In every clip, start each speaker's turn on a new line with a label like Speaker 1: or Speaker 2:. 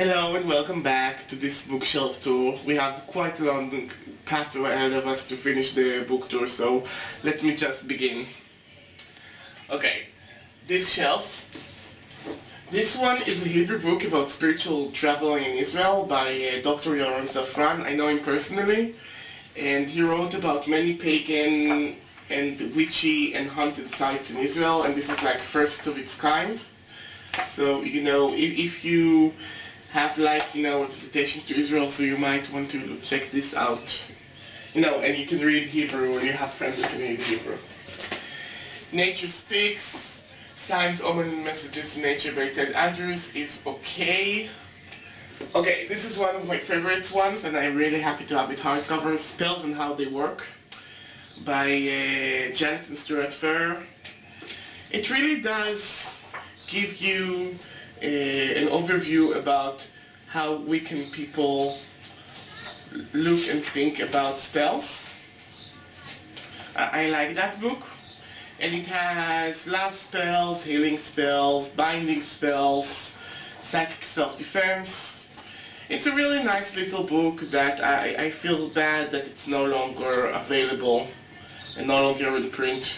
Speaker 1: Hello and welcome back to this bookshelf tour. We have quite a long path ahead of us to finish the book tour, so let me just begin. Okay, this shelf. This one is a Hebrew book about spiritual travel in Israel by Dr. Yaron Safran. I know him personally, and he wrote about many pagan and witchy and haunted sites in Israel, and this is like first of its kind. So, if you have a visitation to Israel, so you might want to check this out. And you can read Hebrew, or you have friends that can read Hebrew. Nature Speaks, Signs, Omens and Messages in Nature by Ted Andrews is okay. Okay, this is one of my favorite ones, and I'm really happy to have it hardcover. Spells and How They Work by Janet and Stuart Ferrer. It really does give you an overview about how Wiccan people look and think about spells. I like that book. And it has love spells, healing spells, binding spells, psychic self-defense. It's a really nice little book that I feel bad that it's no longer available and no longer in print.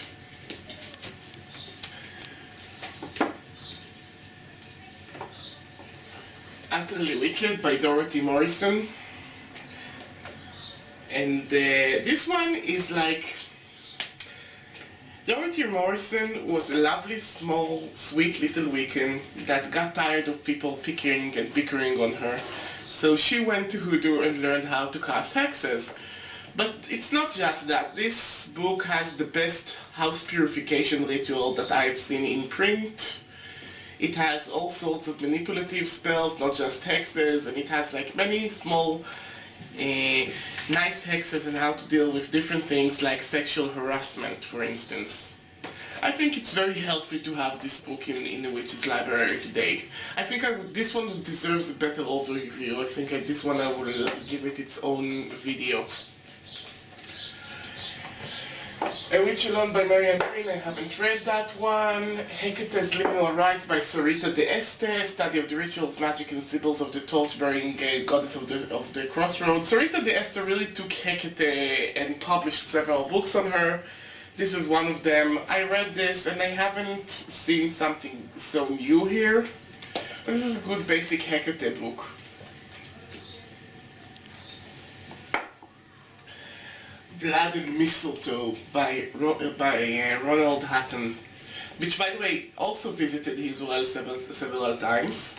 Speaker 1: Utterly Wicked by Dorothy Morrison. And this one is like... Dorothy Morrison was a lovely, small, sweet little Wiccan that got tired of people picking and bickering on her. So she went to Hoodoo and learned how to cast hexes. But it's not just that. This book has the best house purification ritual that I've seen in print. It has all sorts of manipulative spells, not just hexes, and it has like many small nice hexes and how to deal with different things like sexual harassment, for instance. I think it's very healthy to have this book in the Witch's Library today. I think this one deserves a better overview. I think this one I will give it its own video. A Witch Alone by Marianne Green, I haven't read that one. Hecate's Liminal Rites by Sorita de Este, study of the rituals, magic and symbols of the torch-bearing goddess of the crossroads. Sorita de Este really took Hecate and published several books on her. This is one of them. I read this and I haven't seen something so new here. But this is a good basic Hecate book. Blood and Mistletoe by Ronald Hatton, which by the way also visited Israel several times.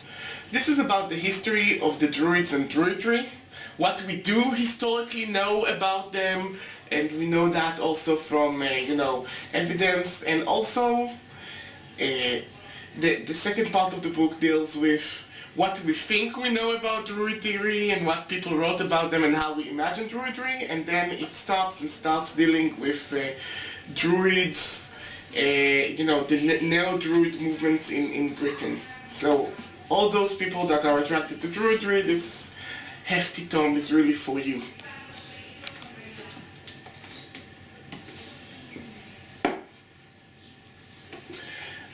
Speaker 1: This is about the history of the Druids and Druidry, what we do historically know about them, and we know that also from evidence, and also the second part of the book deals with what we think we know about Druidry and what people wrote about them and how we imagine Druidry, and then it stops and starts dealing with Druids, the neo-Druid movements in Britain. So all those people that are attracted to Druidry, this hefty tome is really for you.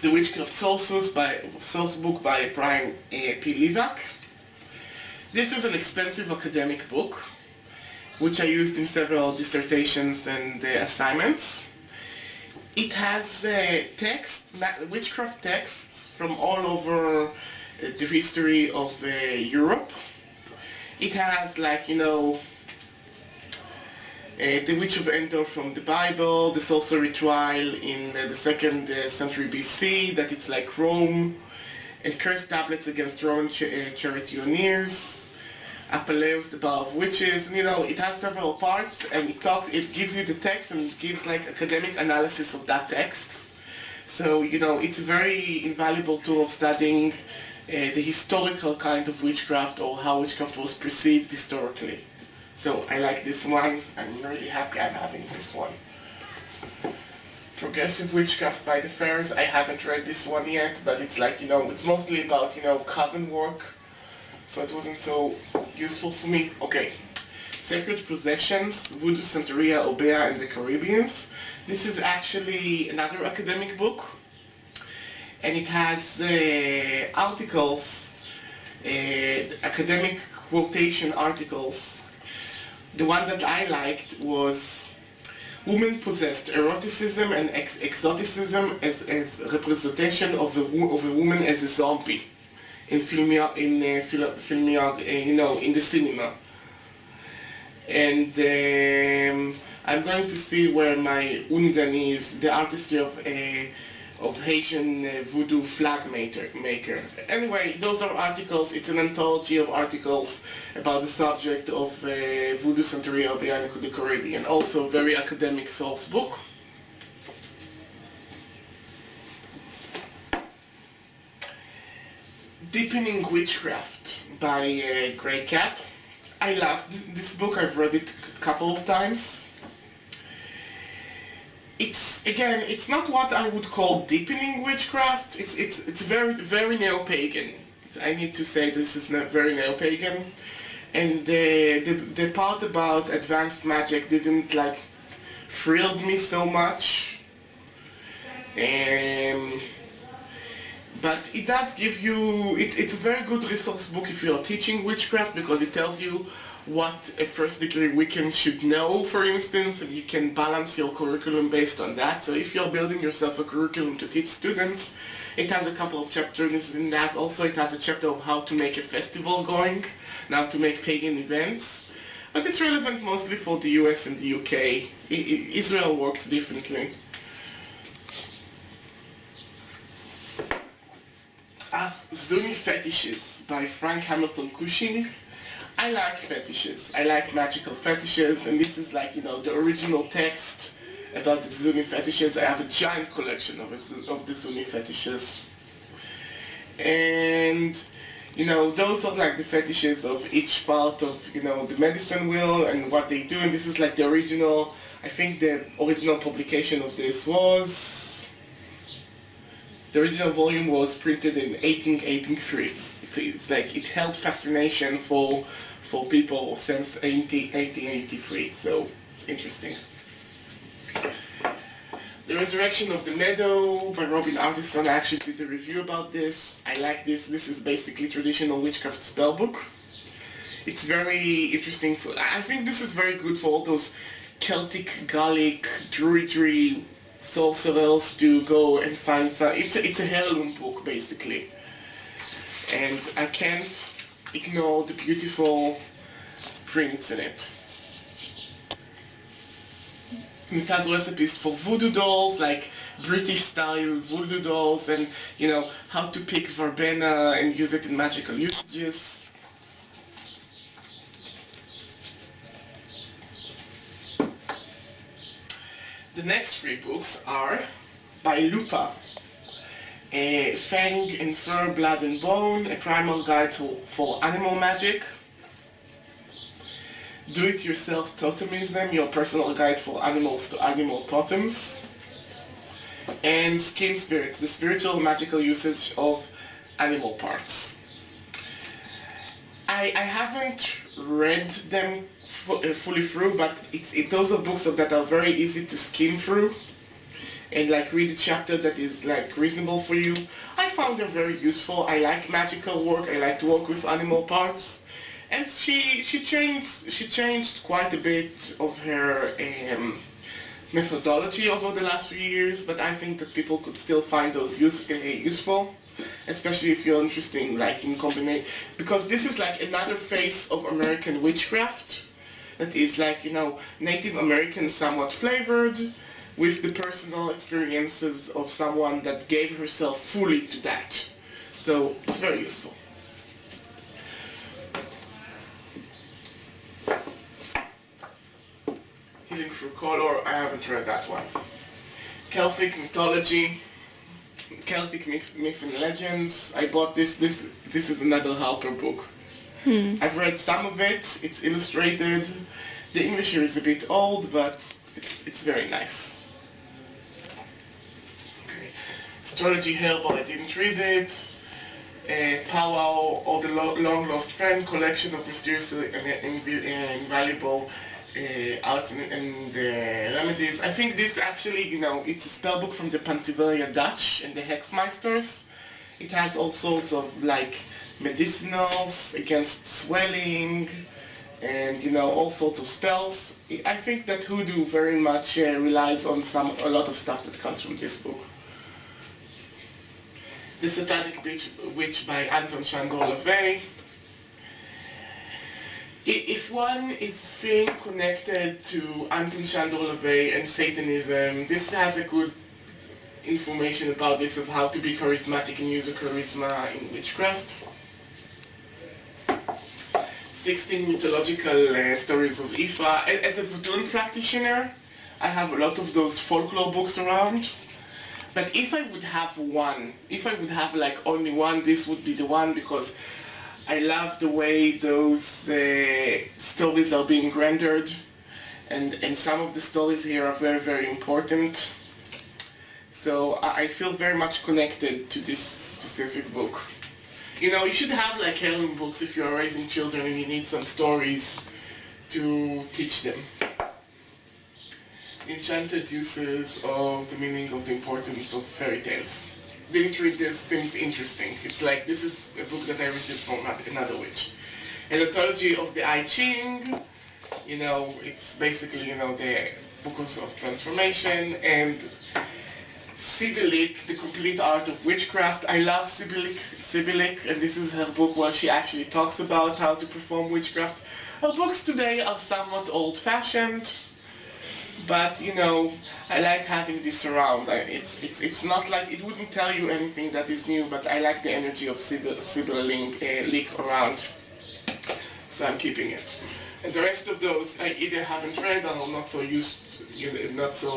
Speaker 1: The Witchcraft Source Book by Brian P. Levack. This is an expensive academic book, which I used in several dissertations and assignments. It has witchcraft texts from all over the history of Europe. It has the Witch of Endor from the Bible, the sorcery trial in the 2nd century BC, that it's like Rome, cursed tablets against Roman charioteers, Apelleus, the Bar of Witches, and it has several parts, and it gives you the text and it gives like academic analysis of that text. So, it's a very invaluable tool of studying the historical kind of witchcraft, or how witchcraft was perceived historically. So I like this one. I'm really happy I'm having this one. Progressive Witchcraft by the Ferrers. I haven't read this one yet, but it's like, it's mostly about, coven work. So it wasn't so useful for me. Okay. Sacred Possessions, Voodoo, Santeria, Obeah, and the Caribbeans. This is actually another academic book. And it has articles academic quotation articles. The one that I liked was women possessed eroticism and exoticism as representation of a woman as a zombie in in the cinema. And I'm going to see where my Undan is, the artistry of Haitian voodoo flag maker. Anyway, those are articles. It's an anthology of articles about the subject of voodoo Santeria behind the Caribbean. Also a very academic source book. Deepening Witchcraft by Grey Cat. I loved this book. I've read it a couple of times. It's not what I would call deepening witchcraft. It's very neo-pagan. I need to say this is very neo-pagan, and the part about advanced magic didn't like thrilled me so much. But it does give you, it's a very good resource book if you are teaching witchcraft, because it tells you what a first degree Wiccan should know, for instance, and you can balance your curriculum based on that. So if you're building yourself a curriculum to teach students, it has a couple of chapters in that. Also it has a chapter of how to make a festival going, how to make pagan events. But it's relevant mostly for the US and the UK. Israel works differently. Zuni Fetishes by Frank Hamilton Cushing. I like fetishes. I like magical fetishes, and this is like, the original text about the Zuni fetishes. I have a giant collection of the Zuni fetishes. And, those are like the fetishes of each part of, the medicine wheel and what they do. And this is like the original, I think the original publication of this was... The original volume was printed in 1883. It's like it held fascination for people since 1883, so it's interesting. The Resurrection of the Meadow by Robin Artison. I actually did a review about this. I like this. This is basically traditional witchcraft spellbook. It's very interesting. I think this is very good for all those Celtic, Gaelic, Druidry sorcerers to go and find some. It's a heirloom book basically, and I can't ignore the beautiful prints in it. It has recipes for voodoo dolls, like British style voodoo dolls, and how to pick verbena and use it in magical usages. The next three books are by Lupa. Fang and Fur, Blood and Bone, a primal guide for animal magic. Do-it-yourself totemism, your personal guide for animals to animal totems. And Skin Spirits, the spiritual magical usage of animal parts. I haven't read them fully through, but those are books that are very easy to skim through and like read a chapter that is like reasonable for you. I found them very useful. I like magical work. I like to work with animal parts, and she changed quite a bit of her methodology over the last few years. But I think that people could still find those useful, especially if you're interested like in combination, because this is like another face of American witchcraft that is like, Native American somewhat flavored with the personal experiences of someone that gave herself fully to that. So it's very useful. Healing Through Color, I haven't read that one. Celtic Mythology, Celtic Myth and Legends. I bought this is another Harper book. I've read some of it. It's illustrated. The English here is a bit old, but it's very nice. Okay. Astrology Herbal, I didn't read it. Powwow or the Long Lost Friend, collection of mysterious and invaluable arts and remedies. I think this actually, it's a spell book from the Pennsylvania Dutch and the Hexmeisters. It has all sorts of like medicinals, against swelling, and you know, all sorts of spells. I think that hoodoo very much relies on a lot of stuff that comes from this book. The Satanic Witch by Anton Chandor LaVey. If one is feeling connected to Anton Chandor LaVey and Satanism, this has a good information about this, of how to be charismatic and use your charisma in witchcraft. 16 mythological stories of Ifa. As a voodoo practitioner, I have a lot of those folklore books around. But if I would have one, if I would have like only one, this would be the one, because I love the way those stories are being rendered, and some of the stories here are very, very important. So I feel very much connected to this specific book. You know, you should have like heirloom books if you are raising children and you need some stories to teach them. Enchanted uses of the meaning of the importance of fairy tales. Didn't read this, seems interesting. It's like, this is a book that I received from another witch. An anthology of the I Ching, you know, it's basically, you know, the books of transformation, and Sibylik, The Complete Art of Witchcraft. I love Sibylik, and this is her book where she actually talks about how to perform witchcraft. Her books today are somewhat old-fashioned, but you know, I like having this around. It's not like, it wouldn't tell you anything that is new, but I like the energy of Sibylik around, so I'm keeping it. And the rest of those I either haven't read or not so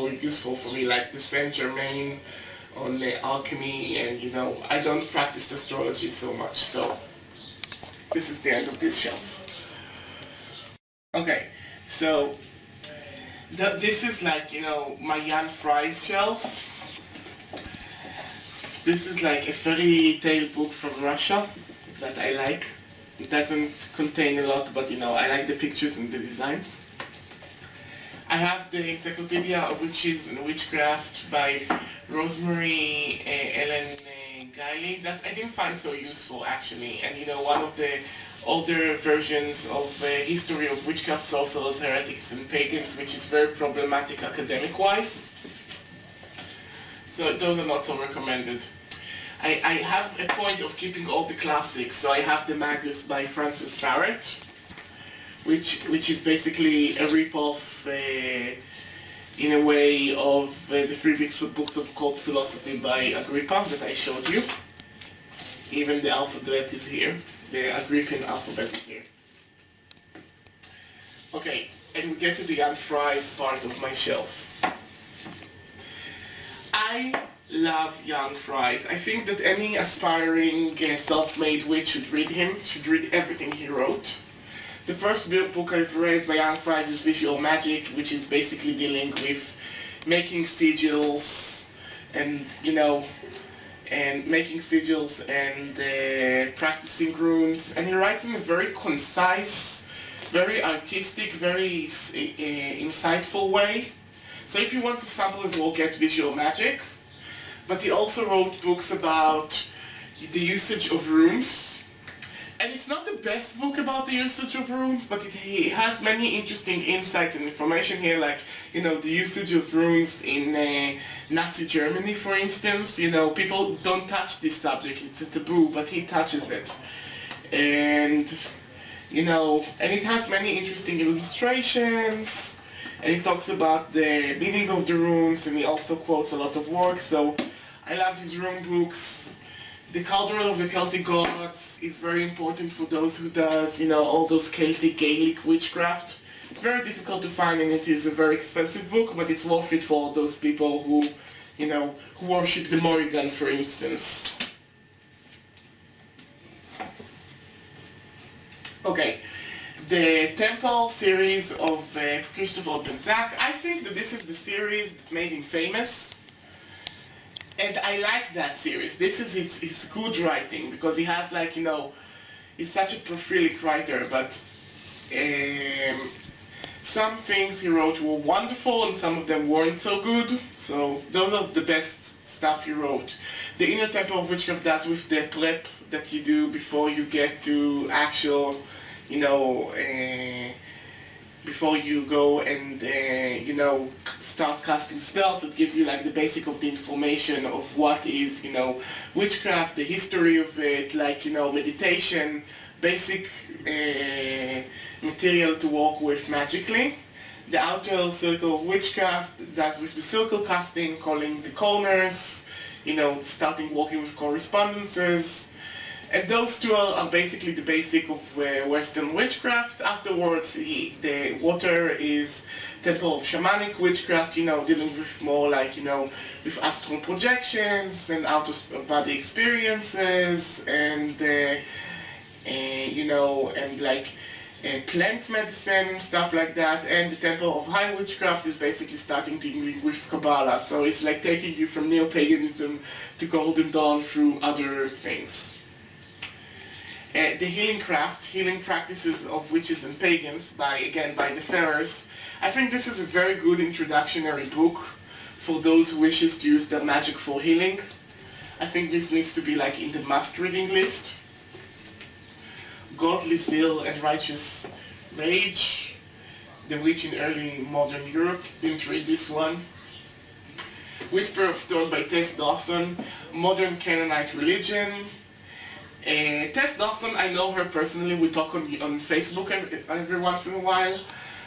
Speaker 1: useful for me, like the Saint Germain on alchemy, and you know, I don't practice astrology so much, so this is the end of this shelf. Okay, so this is like, you know, my Jan Fry's shelf. This is like a fairy tale book from Russia that I like. It doesn't contain a lot, but you know, I like the pictures and the designs. I have the Encyclopedia of Witches and Witchcraft by Rosemary Ellen Guiley, that I didn't find so useful actually. And you know, one of the older versions of History of Witchcraft, Sorcerers, Heretics and Pagans, which is very problematic academic-wise. So those are not so recommended. I have a point of keeping all the classics, so I have The Magus by Francis Barrett, which is basically a rip-off in a way of the three books of cult philosophy by Agrippa that I showed you. Even the alphabet is here. The Agrippan alphabet is here. Okay, and we get to the Jan Fry's part of my shelf. I love Jan Fry's. I think that any aspiring self-made witch should read him, should read everything he wrote. The first book I've read by Jan Fry's is Visual Magic, which is basically dealing with making sigils and, you know, and making sigils and practicing runes. And he writes in a very concise, very artistic, very insightful way. So if you want to sample as well, get Visual Magic. But he also wrote books about the usage of runes. And it's not the best book about the usage of runes, but he has many interesting insights and information here, like, you know, the usage of runes in Nazi Germany, for instance. You know, people don't touch this subject, it's a taboo, but he touches it. And, you know, and it has many interesting illustrations, and he talks about the meaning of the runes, and he also quotes a lot of works, so I love these rune books. The Cauldron of the Celtic Gods is very important for those who does, you know, all those Celtic Gaelic witchcraft. It's very difficult to find, and it is a very expensive book, but it's worth it for all those people who, you know, who worship the Morrigan, for instance. Okay, the Temple series of Christopher Penzac. I think that this is the series that made him famous. And I like that series. This is his good writing, because he has, like, you know, he's such a prolific writer, but Some things he wrote were wonderful and some of them weren't so good, so those are the best stuff he wrote. The Inner Temple of Witchcraft does with the prep that you do before you get to actual, you know, before you go and, you know, start casting spells. It gives you like the basic of the information of what is, you know, witchcraft, the history of it, like, you know, meditation, basic material to work with magically. The Outer Circle of Witchcraft does with the circle casting, calling the corners, you know, starting working with correspondences. And those two are basically the basic of Western witchcraft. Afterwards, the Water is Temple of Shamanic Witchcraft, you know, dealing with more like, you know, with astral projections and out-of-body experiences and, you know, and like plant medicine and stuff like that. And the Temple of High Witchcraft is basically starting dealing with Kabbalah. So it's like taking you from neo-paganism to Golden Dawn through other things. The Healing Craft, Healing Practices of Witches and Pagans, by the Ferrers. I think this is a very good introductory book for those who wishes to use their magic for healing. I think this needs to be like in the must-reading list. Godly Zeal and Righteous Rage, The Witch in Early Modern Europe, didn't read this one. Whisper of Stone by Tess Dawson, Modern Canaanite Religion. Tess Dawson, I know her personally, we talk on Facebook every once in a while.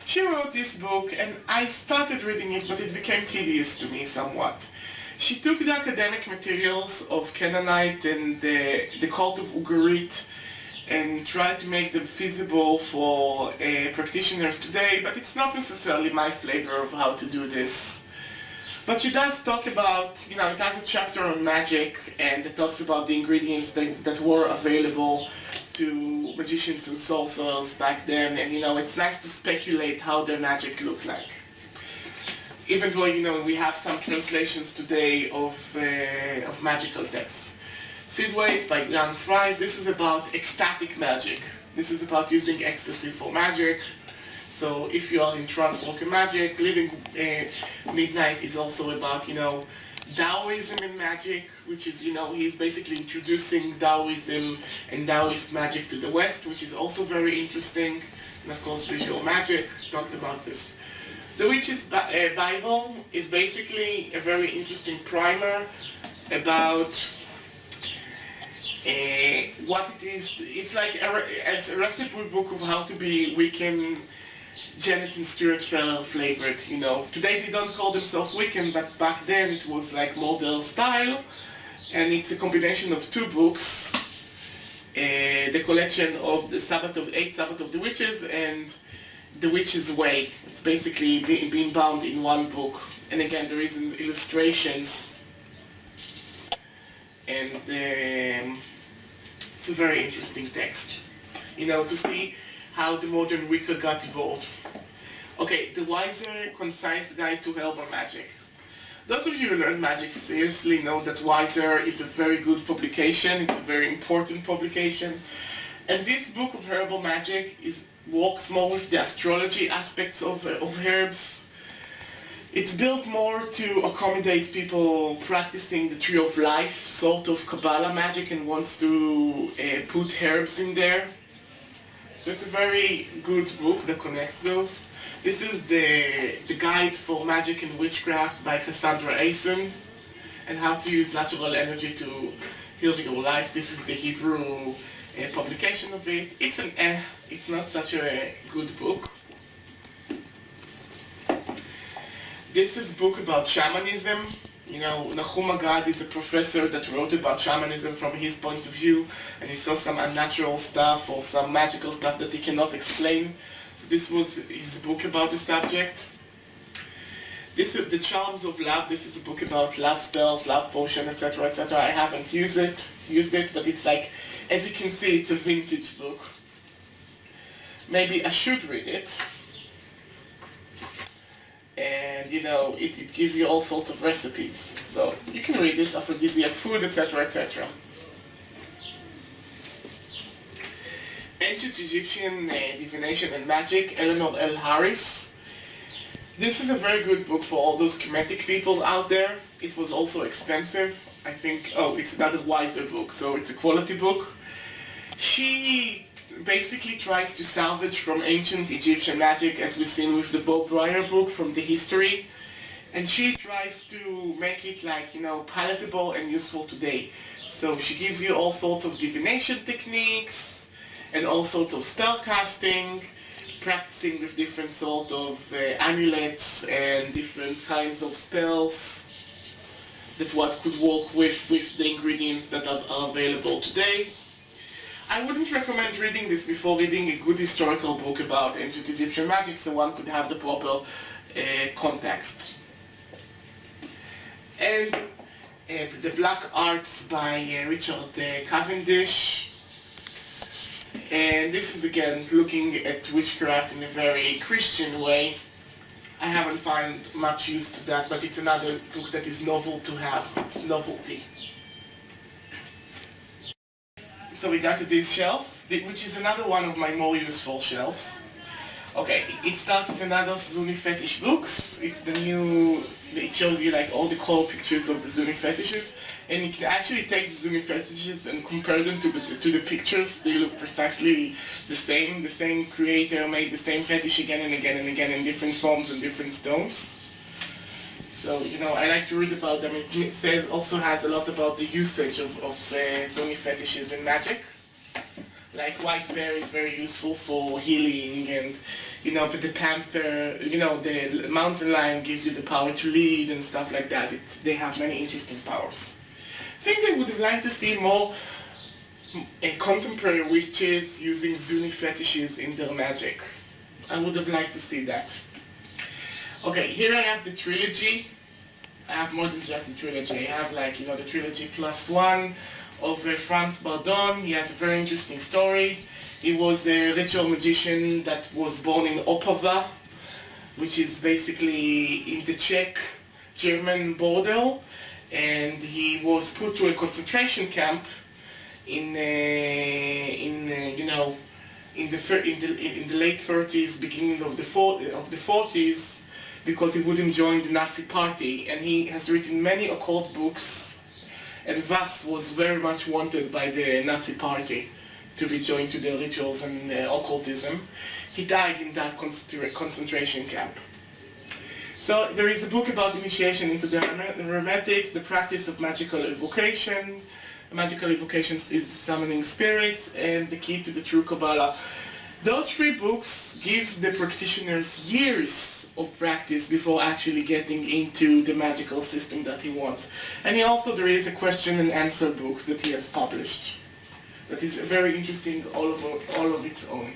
Speaker 1: She wrote this book and I started reading it, but it became tedious to me somewhat. She took the academic materials of Canaanite and the cult of Ugarit and tried to make them feasible for practitioners today, but it's not necessarily my flavor of how to do this. But she does talk about, you know, it has a chapter on magic and it talks about the ingredients that were available to magicians and sorcerers back then, and you know, it's nice to speculate how their magic looked like. Even though, you know, we have some translations today of magical texts. Seedways by Jan Fries, this is about ecstatic magic. This is about using ecstasy for magic. So if you are in trance walking magic, Living Midnight is also about, you know, Taoism and magic, which is, you know, he's basically introducing Taoism and Taoist magic to the West, which is also very interesting. And of course, visual magic, talked about this. The Witch's Bible is basically a very interesting primer about what it is. It's like it's a recipe book of how to be Wiccan, Janet and Stuart flavored, you know. Today they don't call themselves Wiccan, but back then it was like modern style, and it's a combination of two books, the collection of the Eight Sabbath of the Witches and The Witch's Way. It's basically being bound in one book, and again there is illustrations, and it's a very interesting text, you know, to see how the modern Wicca got evolved. Okay, The Wiser, Concise Guide to Herbal Magic. Those of you who learn magic seriously know that Wiser is a very good publication, it's a very important publication. And this book of herbal magic works more with the astrology aspects of herbs. It's built more to accommodate people practicing the Tree of Life, sort of Kabbalah magic, and wants to put herbs in there. So it's a very good book that connects those. This is the Guide for Magic and Witchcraft by Cassandra Ayson, and how to use natural energy to heal your life. This is the Hebrew publication of it. It's not such a good book. This is a book about shamanism. You know, Nahum Agad is a professor that wrote about shamanism from his point of view, and he saw some unnatural stuff or some magical stuff that he cannot explain. So this was his book about the subject. This is The Charms of Love. This is a book about love spells, love potion, etc., etc. I haven't used it, but it's like, as you can see, it's a vintage book. Maybe I should read it. And you know, it gives you all sorts of recipes. So you can read this, aphrodisiac food, etc., etc. Ancient Egyptian Divination and Magic, Eleanor L. Harris. This is a very good book for all those Kemetic people out there. It was also expensive. I think, oh, it's another Wiser book, so it's a quality book. She basically tries to salvage from ancient Egyptian magic, as we've seen with the Bob Breyer book from the history. And she tries to make it like, you know, palatable and useful today. So she gives you all sorts of divination techniques and all sorts of spell casting, practicing with different sort of amulets and different kinds of spells that one could work with the ingredients that are available today. I wouldn't recommend reading this before reading a good historical book about ancient Egyptian magic, so one could have the proper context. And The Black Arts by Richard Cavendish. And this is again looking at witchcraft in a very Christian way. I haven't found much use to that, but it's another book that is novel to have. It's novelty. So we got to this shelf, which is another one of my more useful shelves. Okay, it starts with another Zuni fetish books. It's the new, it shows you like all the core pictures of the Zuni fetishes, and you can actually take the Zuni fetishes and compare them to the pictures. They look precisely the same. The same creator made the same fetish again and again and again in different forms and different stones. So, you know, I like to read about them. It says, also has a lot about the usage of Zuni fetishes in magic. Like white bear is very useful for healing, and you know, but the panther, you know, the mountain lion gives you the power to lead and stuff like that. They have many interesting powers. I think I would have liked to see more contemporary witches using Zuni fetishes in their magic. I would have liked to see that. Okay, here I have the trilogy. I have more than just the trilogy. I have like, you know, the trilogy plus one of Franz Bardon. He has a very interesting story. He was a ritual magician that was born in Opava, which is basically in the Czech-German border, and he was put to a concentration camp in the late 30s, beginning of the 40s, because he wouldn't join the Nazi party, and he has written many occult books, and thus was very much wanted by the Nazi party to be joined to their rituals and occultism. He died in that concentration camp. So there is a book about initiation into the Hermetics, the practice of magical evocation. Magical evocations is summoning spirits, and the key to the true Kabbalah. Those three books gives the practitioners years of practice before actually getting into the magical system that he wants. And there is a question and answer book that he has published that is very interesting all of its own.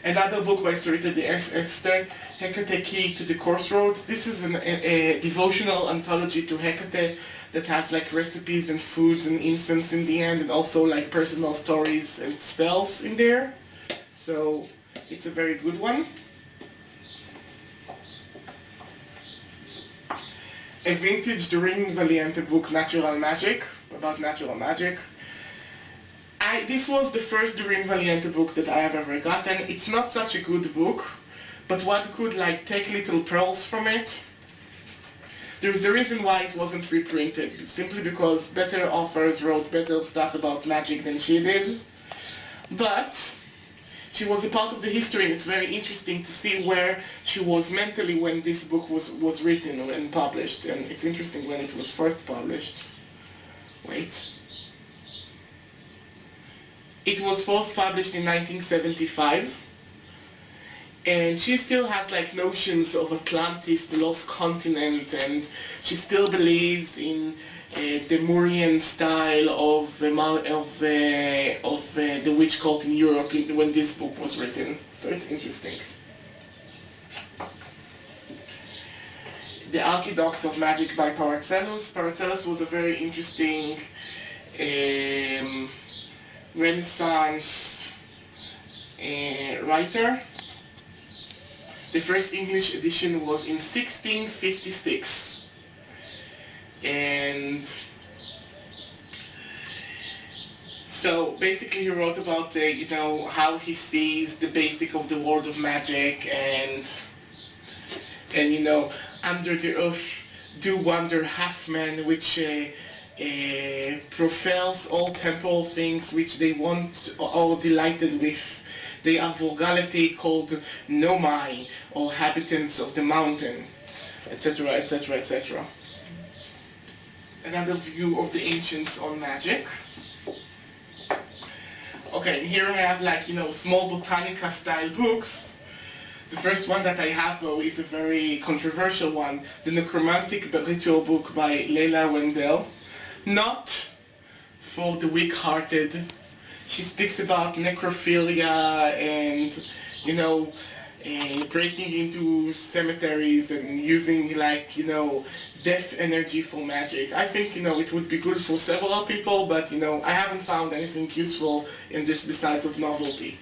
Speaker 1: Another book by Sarita de Exter, Hecate Key to the Crossroads. This is a devotional anthology to Hecate that has like recipes and foods and incense in the end, and also like personal stories and spells in there. So it's a very good one. A vintage Doreen Valiente book, Natural Magic, about natural magic. This was the first Doreen Valiente book that I have ever gotten. It's not such a good book, but one could like take little pearls from it. There's a reason why it wasn't reprinted, simply because better authors wrote better stuff about magic than she did. But she was a part of the history, and it's very interesting to see where she was mentally when this book was written and published. And it's interesting when it was first published. Wait. It was first published in 1975. And she still has like notions of Atlantis, the lost continent, and she still believes in the Mauryan style of the witch cult in Europe when this book was written. So it's interesting. The Archidox of Magic by Paracelsus. Paracelsus was a very interesting Renaissance writer. The first English edition was in 1656, and So basically he wrote about you know, how he sees the basic of the world of magic, and you know, under the earth do wander half men, which profels all temporal things which they want or delighted with. They are vulgarity called nomai, or habitants of the mountain, etc., etc., etc. Another view of the ancients on magic. Okay, and here I have, like, you know, small Botanica style books. The first one that I have, though, is a very controversial one, the Necromantic Ritual book by Leila Wendell. Not for the weak-hearted. She speaks about necrophilia and, you know, breaking into cemeteries and using, like, you know, death energy for magic. I think, you know, it would be good for several people, but, you know, I haven't found anything useful in this besides of novelty.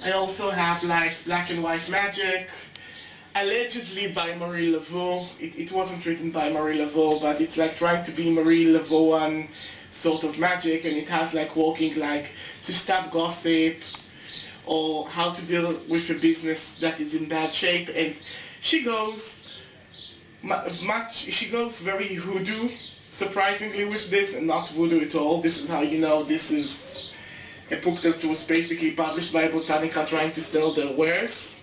Speaker 1: I also have, like, Black and White Magic, allegedly by Marie Laveau. It wasn't written by Marie Laveau, but it's like trying to be Marie Laveau sort of magic, and it has like walking, like to stop gossip or how to deal with a business that is in bad shape. And she goes very hoodoo, surprisingly, with this, and not voodoo at all. This is how you know this is a book that was basically published by Botanica trying to sell their wares.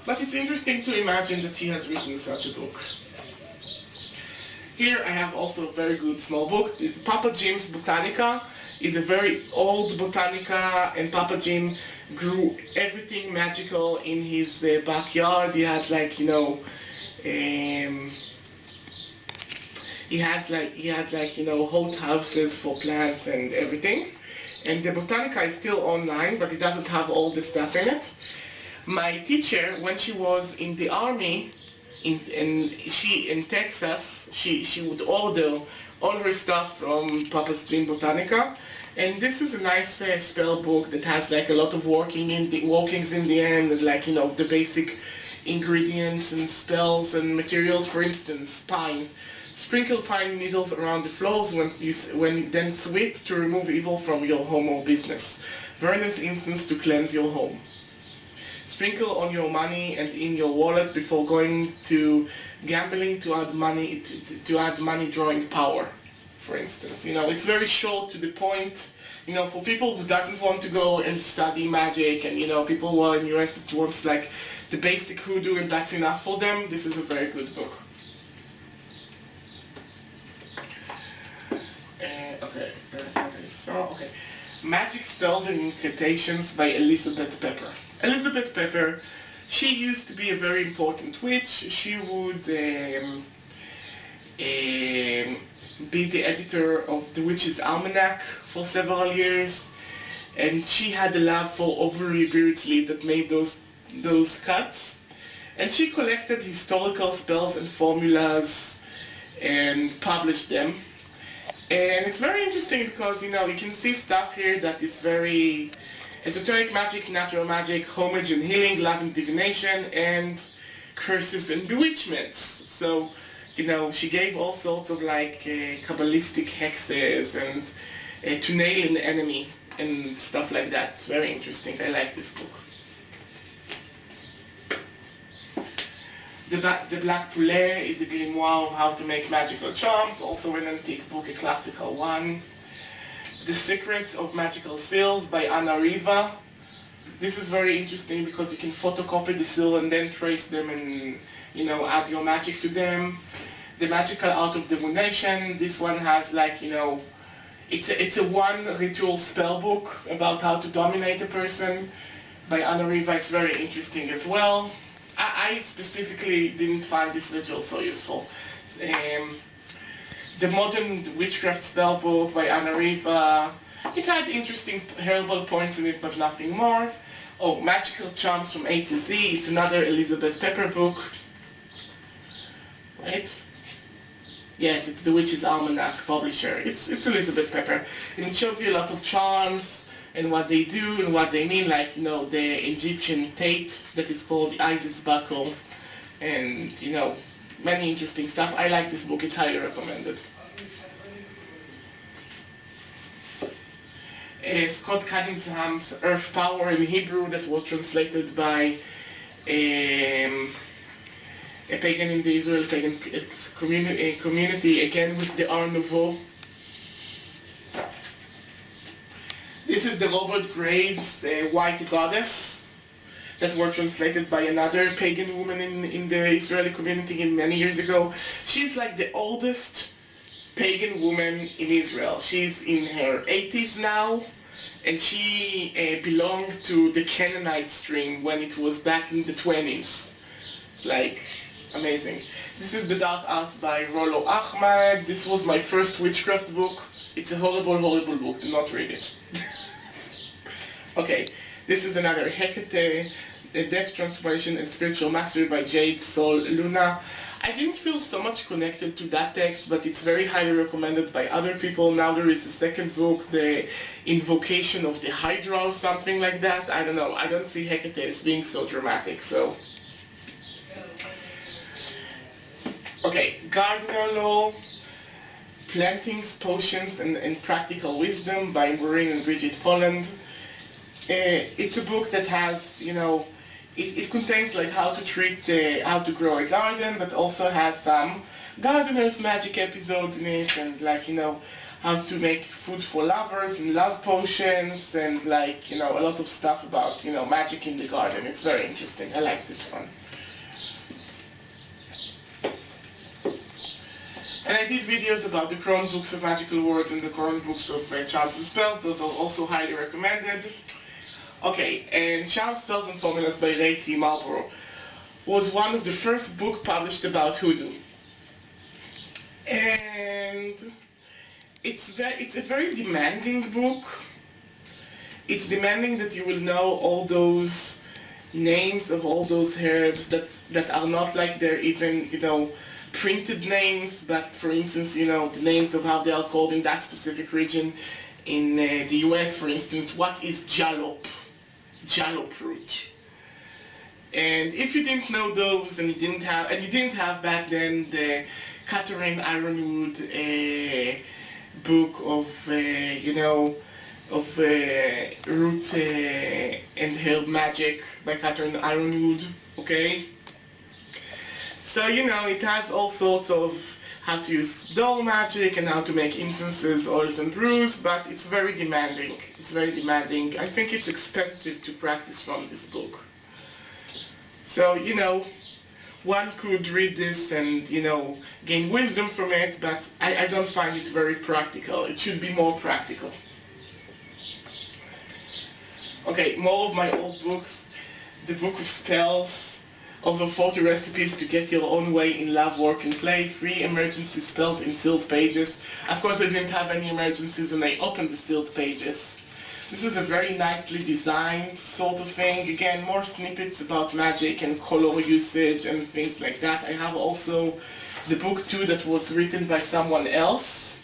Speaker 1: But it's interesting to imagine that he has written such a book. Here I have also a very good small book. Papa Jim's Botanica is a very old Botanica, and Papa Jim grew everything magical in his backyard. He had, like, you know, he had like, you know, hot houses for plants and everything. And the Botanica is still online, but it doesn't have all the stuff in it. My teacher, when she was in the army, in Texas, she would order all her stuff from Papa's Jim Botanica, and this is a nice spell book that has like a lot of workings in the end, and, like, you know, the basic ingredients and spells and materials. For instance, pine. Sprinkle pine needles around the floors when then sweep to remove evil from your home or business. Burn as incense to cleanse your home. Sprinkle on your money and in your wallet before going to gambling to add money drawing power, for instance. You know, it's very short, to the point. You know, for people who doesn't want to go and study magic, and, you know, people who are in US that wants like the basic hoodoo and that's enough for them, this is a very good book. Okay. Magic Spells and Incantations by Elizabeth Pepper. Elizabeth Pepper, she used to be a very important witch. She would be the editor of the Witch's Almanac for several years, and she had a love for Aubrey Beardsley that made those cuts. And she collected historical spells and formulas and published them. And it's very interesting because, you know, you can see stuff here that is very esoteric magic, natural magic, homage and healing, love and divination, and curses and bewitchments. So, you know, she gave all sorts of like Kabbalistic hexes and to nail an enemy and stuff like that. It's very interesting. I like this book. The Black Poulet is a grimoire of how to make magical charms, also an antique book, a classical one. The Secrets of Magical Seals by Anna Riva. This is very interesting because you can photocopy the seal and then trace them and, you know, add your magic to them. The Magical Art of Domination. This one has, like, you know, it's a one ritual spell book about how to dominate a person by Anna Riva. It's very interesting as well. I specifically didn't find this ritual so useful. The Modern Witchcraft spell book by Anna Riva. It had interesting herbal points in it, but nothing more. Oh, Magical Charms from A to Z. It's another Elizabeth Pepper book. Right? Yes, it's the Witch's Almanac publisher. It's Elizabeth Pepper. And it shows you a lot of charms and what they do and what they mean, like, you know, the Egyptian Tate that is called the Isis Buckle, and, you know, many interesting stuff. I like this book, it's highly recommended. Scott Cunningham's Earth Power in Hebrew that was translated by a pagan in the Israel pagan community, again with the Art Nouveau. This is the Robert Graves White Goddess that were translated by another pagan woman in the Israeli community many years ago. She's like the oldest pagan woman in Israel. She's in her 80s now, and she belonged to the Canaanite stream when it was back in the 20s. It's like amazing. This is The Dark Arts by Rollo Ahmad. This was my first witchcraft book. It's a horrible, horrible book. Do not read it. Okay, this is another Hecate, The Death Transformation and Spiritual Mastery by Jade Sol Luna. I didn't feel so much connected to that text, but it's very highly recommended by other people. Now there is a second book, The Invocation of the Hydra or something like that. I don't know. I don't see Hecate as being so dramatic, so... Okay, Gardener Law, Plantings, Potions and Practical Wisdom by Maureen and Bridget Poland. It's a book that has, you know, it contains like how to grow a garden, but also has some gardener's magic episodes in it, and like, you know, how to make food for lovers and love potions, and like, you know, a lot of stuff about, you know, magic in the garden. It's very interesting. I like this one. And I did videos about the Cron books of magical words and the Cron books of charms and spells. Those are also highly recommended. Okay, and Charms, Spells and Formulas by Ray T. Marlborough was one of the first books published about hoodoo. And it's a very demanding book. It's demanding that you will know all those names of all those herbs that are not like they're even, you know, printed names, but for instance, you know, the names of how they are called in that specific region. In the US, for instance, what is jalop? Jalop root. And if you didn't know those, and you didn't have back then the Catherine Ironwood book of you know, of root and herb magic by Catherine Ironwood, okay? So, you know, it has all sorts of how to use doll magic and how to make incenses, oils and brews, but it's very demanding. It's very demanding. I think it's expensive to practice from this book. So, you know, one could read this and, you know, gain wisdom from it, but I don't find it very practical. It should be more practical. Okay, more of my old books. The Book of Spells. Over 40 recipes to get your own way in love, work and play. Free emergency spells in sealed pages. Of course I didn't have any emergencies and I opened the sealed pages. This is a very nicely designed sort of thing. Again, more snippets about magic and color usage and things like that. I have also the book 2 that was written by someone else.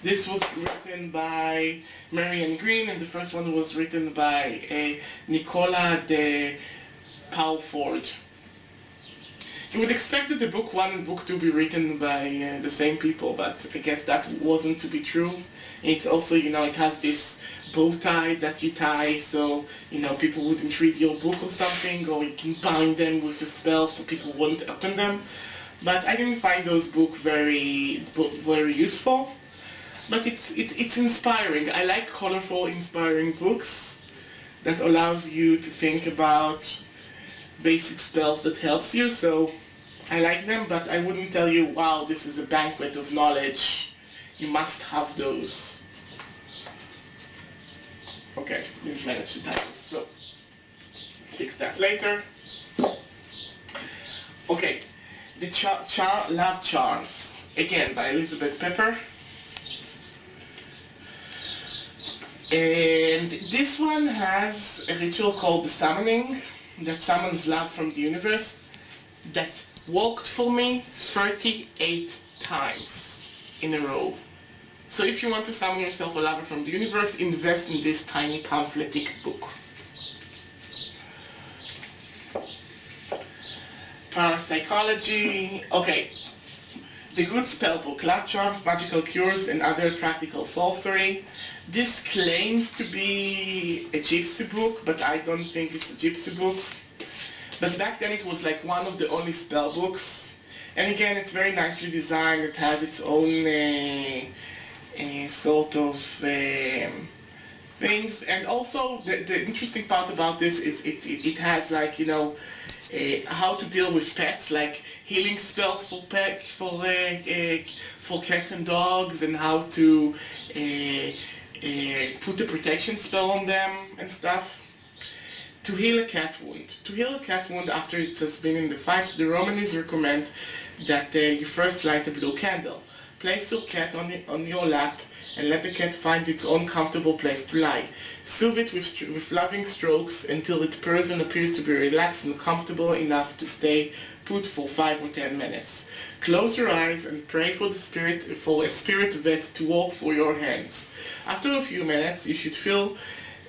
Speaker 1: This was written by Marianne Green, and the first one was written by Nicola de Powford. You would expect that the book 1 and book 2 be written by the same people, but I guess that wasn't to be true. And it's also, you know, it has this bow tie that you tie, so, you know, people wouldn't read your book or something, or you can bind them with a spell so people wouldn't open them. But I didn't find those books very useful. But it's inspiring. I like colorful, inspiring books that allows you to think about basic spells that helps you, so I like them, but I wouldn't tell you, wow, this is a banquet of knowledge. You must have those. Okay, didn't manage to type this, so fix that later. Okay, the Love Charms, again by Elizabeth Pepper. And this one has a ritual called the Summoning that summons love from the universe that worked for me 38 times in a row. So if you want to summon yourself a lover from the universe, invest in this tiny pamphletic book. Parapsychology. Okay, The Good Spellbook, Love Charms, Magical Cures, and Other Practical Sorcery. This claims to be a gypsy book, but I don't think it's a gypsy book. But back then it was like one of the only spell books. And again, it's very nicely designed. It has its own sort of things. And also, the interesting part about this is it has like, you know, how to deal with pets, like healing spells for cats and dogs, and how to put a protection spell on them and stuff. To heal a cat wound. To heal a cat wound after it has been in the fights, the Romanists recommend that you first light a blue candle. Place your cat on your lap and let the cat find its own comfortable place to lie. Soothe it with loving strokes until it purrs and appears to be relaxed and comfortable enough to stay put for 5 or 10 minutes. Close your eyes and pray for a spirit vet to walk through your hands. After a few minutes, you should feel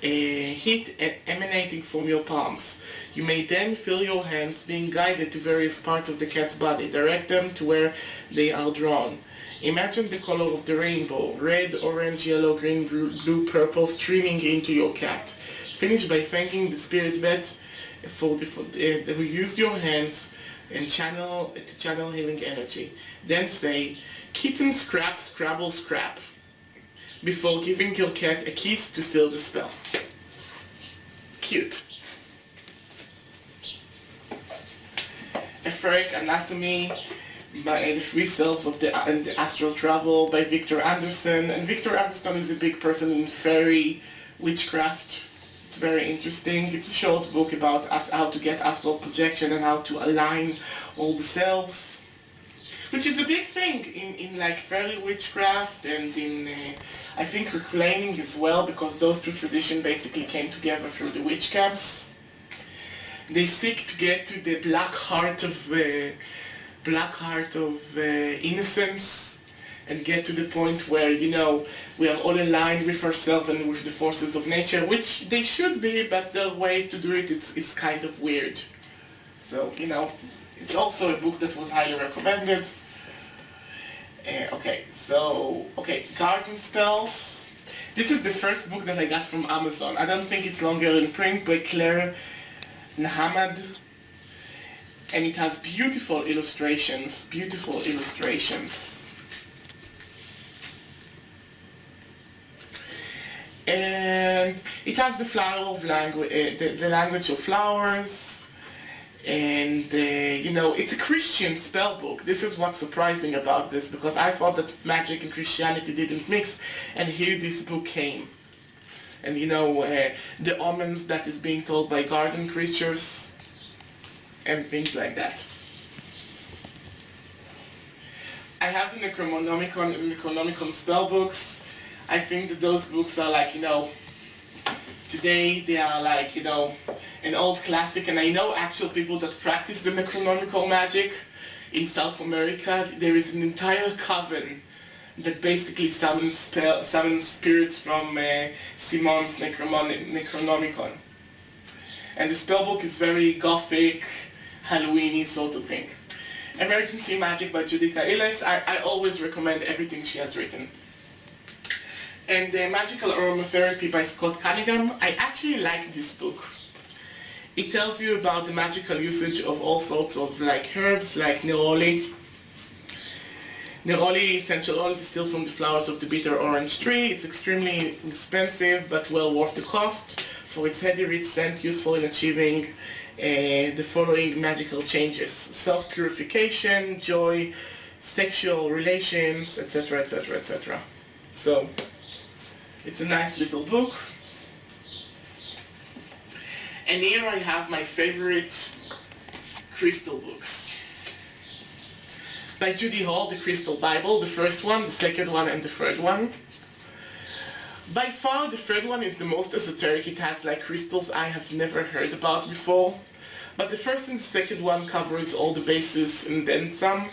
Speaker 1: heat emanating from your palms. You may then feel your hands being guided to various parts of the cat's body. Direct them to where they are drawn. Imagine the color of the rainbow, red, orange, yellow, green, blue, purple, streaming into your cat. Finish by thanking the spirit vet who used your hands and channel healing energy. Then say, "Kitten scrap, scrabble, scrap," before giving your cat a kiss to seal the spell. Cute. Etheric Anatomy by The Three Selves of the Astral Travel by Victor Anderson. And Victor Anderson is a big person in fairy witchcraft. It's very interesting. It's a short book about how to get astral projection and how to align all the selves, which is a big thing in like fairy witchcraft and in I think reclaiming as well, because those two traditions basically came together through the witch camps. They seek to get to the black heart of innocence and get to the point where, you know, we are all aligned with ourselves and with the forces of nature, which they should be, but the way to do it is kind of weird. So, you know, it's also a book that was highly recommended. Garden Spells. This is the first book that I got from Amazon. I don't think it's longer in print, by Claire Nahamad. And it has beautiful illustrations, And it has the the language of flowers. And, you know, it's a Christian spell book. This is what's surprising about this, because I thought that magic and Christianity didn't mix, and here this book came. And, you know, the omens that is being told by garden creatures, and things like that. I have the Necronomicon and Necronomicon spell books. I think that those books are like, you know, today they are like, you know, an old classic, and I know actual people that practice the Necronomical magic in South America. There is an entire coven that basically summons spirits from Simon's Necronomicon. And the spellbook is very gothic, Halloween-y sort of thing. Emergency Magic by Judica Illes. I always recommend everything she has written. And Magical Aromatherapy by Scott Cunningham. I actually like this book. It tells you about the magical usage of all sorts of like herbs, like neroli. Neroli essential oil distilled from the flowers of the bitter orange tree. It's extremely expensive but well worth the cost for its heady rich scent, useful in achieving the following magical changes: self-purification, joy, sexual relations, etc, etc, etc. So, it's a nice little book. And here I have my favorite crystal books. By Judy Hall, The Crystal Bible, the first one, the second one, and the third one. By far, the third one is the most esoteric. It has like crystals I have never heard about before. But the first and the second one covers all the bases and then some.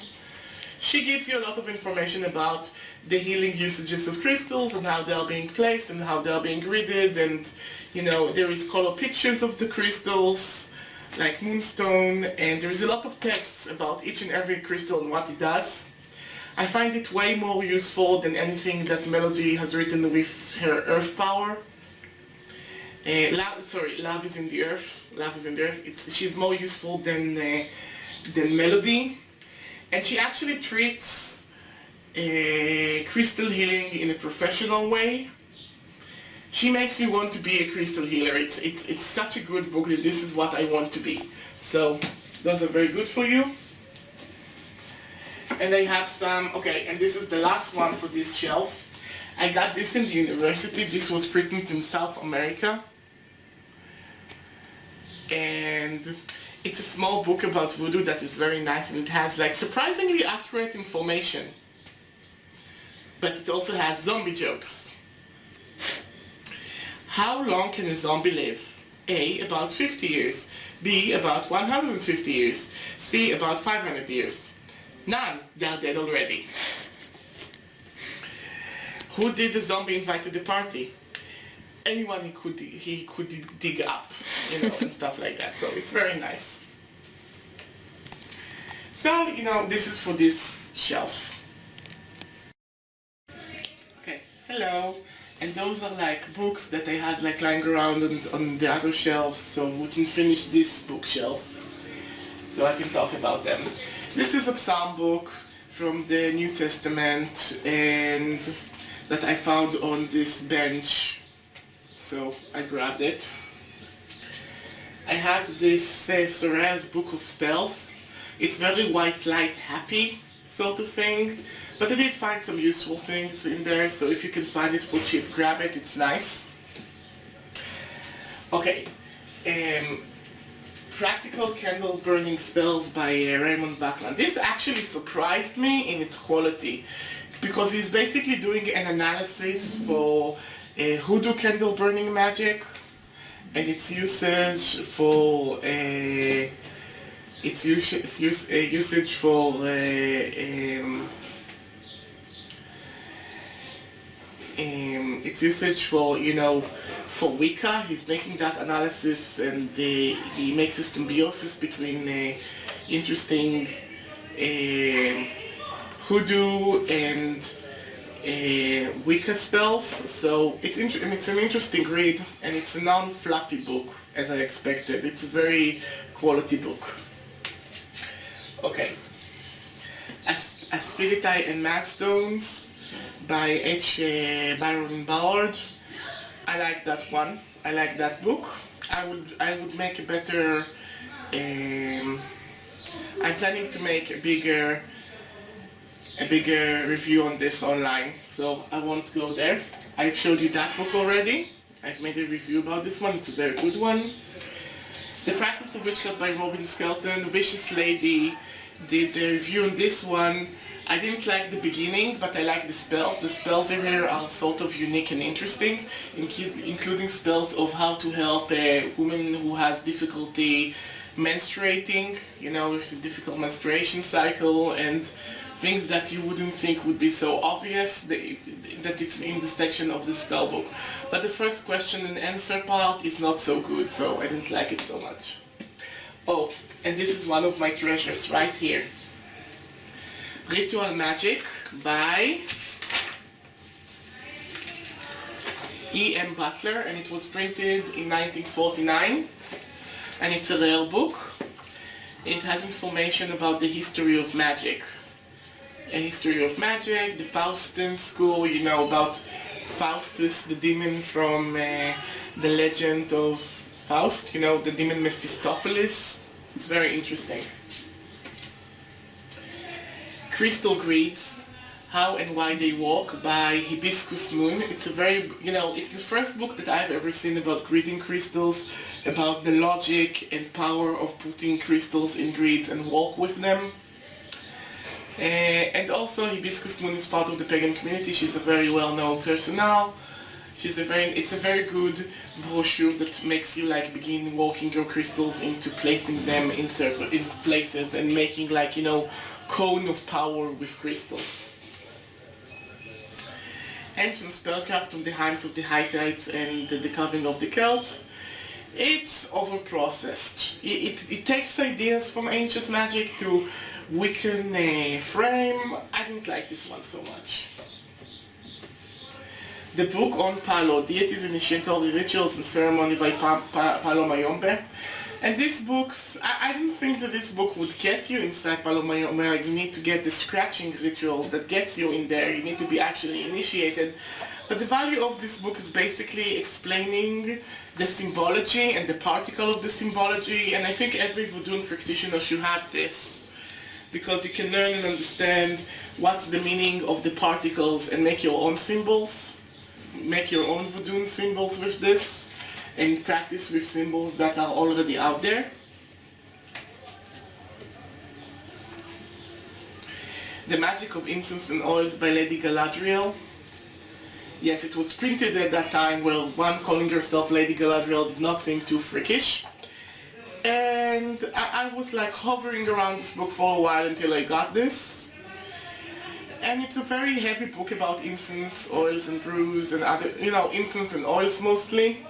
Speaker 1: She gives you a lot of information about the healing usages of crystals and how they are being placed and how they are being gridded, and you know, there is color pictures of the crystals, like moonstone, and there is a lot of texts about each and every crystal and what it does. I find it way more useful than anything that Melody has written with her Earth power. Love is in the Earth. Love is in the Earth. She's more useful than Melody, and she actually treats crystal healing in a professional way. She makes you want to be a crystal healer. It's such a good book that this is what I want to be. So those are very good for you. And I have some, okay, and this is the last one for this shelf. I got this in the university. This was printed in South America. And it's a small book about voodoo that is very nice, and it has like surprisingly accurate information. But it also has zombie jokes. How long can a zombie live? A, about 50 years. B, about 150 years. C, about 500 years. None, they are dead already. Who did the zombie invite to the party? Anyone he could dig up, you know, and stuff like that. So it's very nice. So, you know, this is for this shelf. Okay, hello. And those are like books that I had like lying around on the other shelves, so we can finish this bookshelf, so I can talk about them. This is a psalm book from the New Testament, and that I found on this bench, so I grabbed it. I have this Soraya's Book of Spells. It's very white light happy sort of thing, but I did find some useful things in there, so if you can find it for cheap, grab it, it's nice. Okay, Practical Candle Burning Spells by Raymond Buckland. This actually surprised me in its quality, because he's basically doing an analysis for hoodoo candle burning magic and its usage for usage for its usage for, you know, for Wicca. He's making that analysis, and he makes a symbiosis between interesting hoodoo and Wicca spells. So it's an interesting read, and it's a non-fluffy book as I expected. It's a very quality book. Okay, Asphodite and Madstones by H. Byron Ballard. I like that one. I like that book. I would make a better. I'm planning to make a bigger review on this online, so I won't go there. I've showed you that book already. I've made a review about this one. It's a very good one. The Practice of Witchcraft by Robin Skelton. Vicious Lady did the review on this one. I didn't like the beginning, but I like the spells. The spells in here are sort of unique and interesting, including spells of how to help a woman who has difficulty menstruating, you know, with a difficult menstruation cycle, and things that you wouldn't think would be so obvious that it's in the section of the spell book. But the first question and answer part is not so good, so I didn't like it so much. Oh, and this is one of my treasures right here. Ritual Magic by E.M. Butler, and it was printed in 1949, and it's a rare book. It has information about the history of magic. A history of magic, the Faustian school, you know, about Faustus, the demon from the legend of Faust, you know, the demon Mephistopheles. It's very interesting. Crystal Greeds, How and Why They Walk by Hibiscus Moon. It's a very, you know, it's the first book that I've ever seen about greeting crystals, about the logic and power of putting crystals in greeds and walk with them. And also Hibiscus Moon is part of the pagan community. She's a very well-known person now. It's a very good brochure that makes you like begin walking your crystals into placing them in places and making like, you know, cone of power with crystals. Ancient Spellcraft from the Heims of the Hittites and the Carving of the Celts. It's overprocessed. It takes ideas from ancient magic to Wiccan frame. I didn't like this one so much. The book on Palo, Deities, Initiatory Rituals and Ceremony by Palo Mayombe. And these books, I didn't think that this book would get you inside Palo Mayombe. You need to get the scratching ritual that gets you in there. You need to be actually initiated. But the value of this book is basically explaining the symbology and the particle of the symbology. And I think every voodoo practitioner should have this, because you can learn and understand what's the meaning of the particles and make your own symbols. Make your own voodoo symbols with this and practice with symbols that are already out there. The Magic of Incense and Oils by Lady Galadriel. Yes, it was printed at that time. Well, one calling herself Lady Galadriel did not seem too freakish. And I was like hovering around this book for a while until I got this. And it's a very heavy book about incense, oils and brews and other, incense and oils mostly.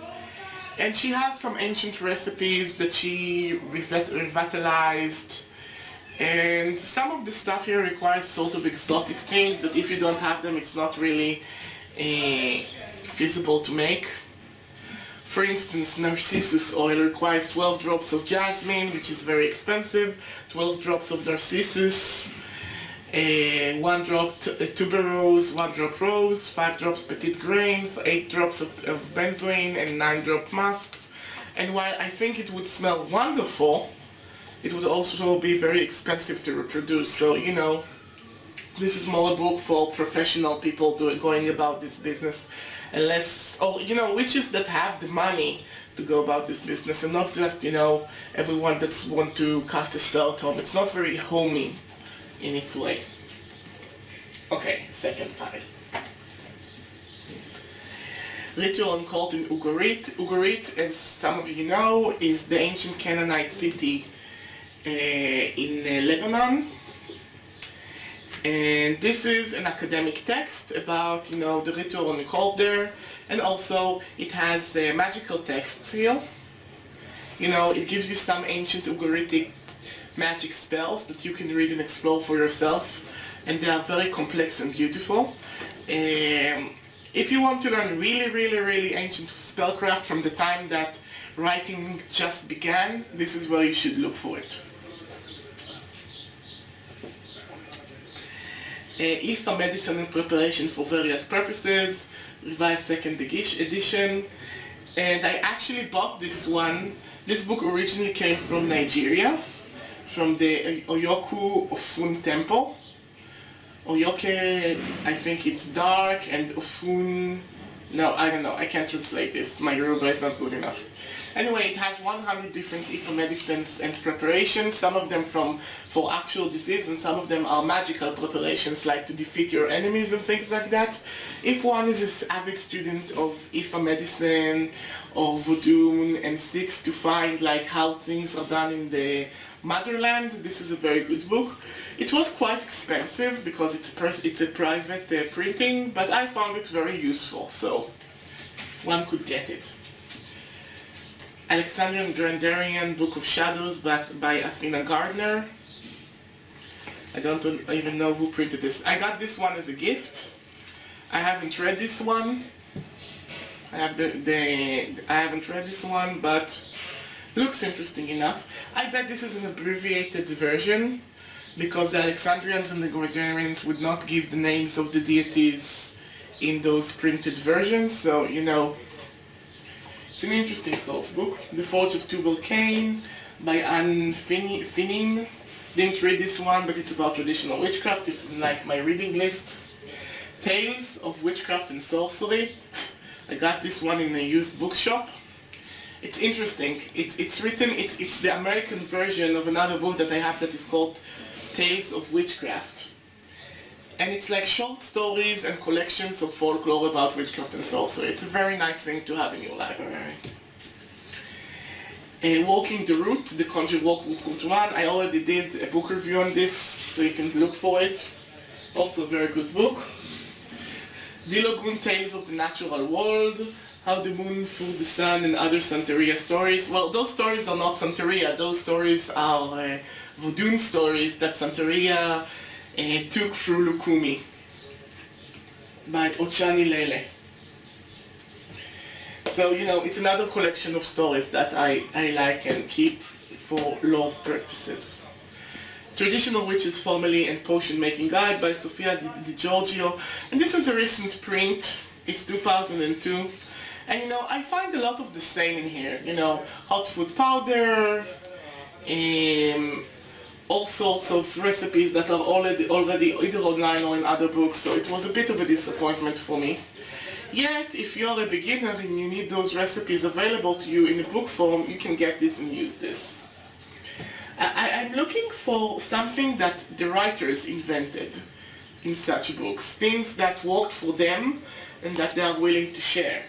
Speaker 1: And she has some ancient recipes that she revitalized. And some of the stuff here requires sort of exotic things that if you don't have them, it's not really feasible to make. For instance, Narcissus oil requires 12 drops of jasmine, which is very expensive, 12 drops of narcissus, 1 drop tuberose, 1 drop rose, 5 drops petit grain, 8 drops of benzoin, and 9 drop musks. And while I think it would smell wonderful, it would also be very expensive to reproduce. So, this is more a book for professional people going about this business, unless, witches that have the money to go about this business, and not just, everyone that's want to cast a spell at home. It's not very homey in its way. Okay, second pile. Ritual and cult in Ugarit. Ugarit, as some of you know, is the ancient Canaanite city in Lebanon. And this is an academic text about, the ritual and the cult there. And also, it has magical texts here. It gives you some ancient Ugaritic magic spells that you can read and explore for yourself, and they are very complex and beautiful. If you want to learn really ancient spellcraft from the time that writing just began, this is where you should look for it. Ifa Medicine and Preparation for Various Purposes, revised 2nd edition. And I actually bought this one. This book originally came from Nigeria, from the Oyoku Ofun temple. Oyoke, I think it's dark, and Ofun, no, I don't know, I can't translate this, my Yoruba is not good enough. Anyway, it has 100 different Ifa medicines and preparations, some of them for actual disease, and some of them are magical preparations, like to defeat your enemies and things like that. If one is an avid student of Ifa medicine or voodoo and seeks to find like how things are done in the motherland, this is a very good book. It was quite expensive because it's a private printing, but I found it very useful, so one could get it. Alexandrian Grandarian Book of Shadows by Athena Gardner. I don't even know who printed this. I got this one as a gift. I haven't read this one. I haven't read this one, but looks interesting enough. I bet this is an abbreviated version, because the Alexandrians and the Gregorians would not give the names of the deities in those printed versions, so it's an interesting source book. The Forge of Tubal Cain by Anne Finning. Didn't read this one, but it's about traditional witchcraft. It's in like my reading list. Tales of Witchcraft and Sorcery. I got this one in a used bookshop. It's interesting. It's the American version of another book that I have that is called Tales of Witchcraft. And it's like short stories and collections of folklore about witchcraft and sorcery. It's a very nice thing to have in your library. Walking the Route, The Conjure Walk with Route 1. I already did a book review on this, so you can look for it. Also a very good book. Dilogun Tales of the Natural World How the Moon Fooled the Sun and other Santeria stories. Well, those stories are not Santeria. Those stories are voodoo stories that Santeria took through Lukumi by Ochani Lele. So, you know, it's another collection of stories that I like and keep for love purposes. Traditional Witches Formally and Potion Making Guide by Sofia Di Giorgio. And this is a recent print. It's 2002. And you know, I find a lot of the same in here. You know, hot food powder, all sorts of recipes that are already either online or in other books. So it was a bit of a disappointment for me. Yet, if you're a beginner and you need those recipes available to you in a book form, you can get this and use this. I'm looking for something that the writers invented in such books. Things that worked for them and that they are willing to share.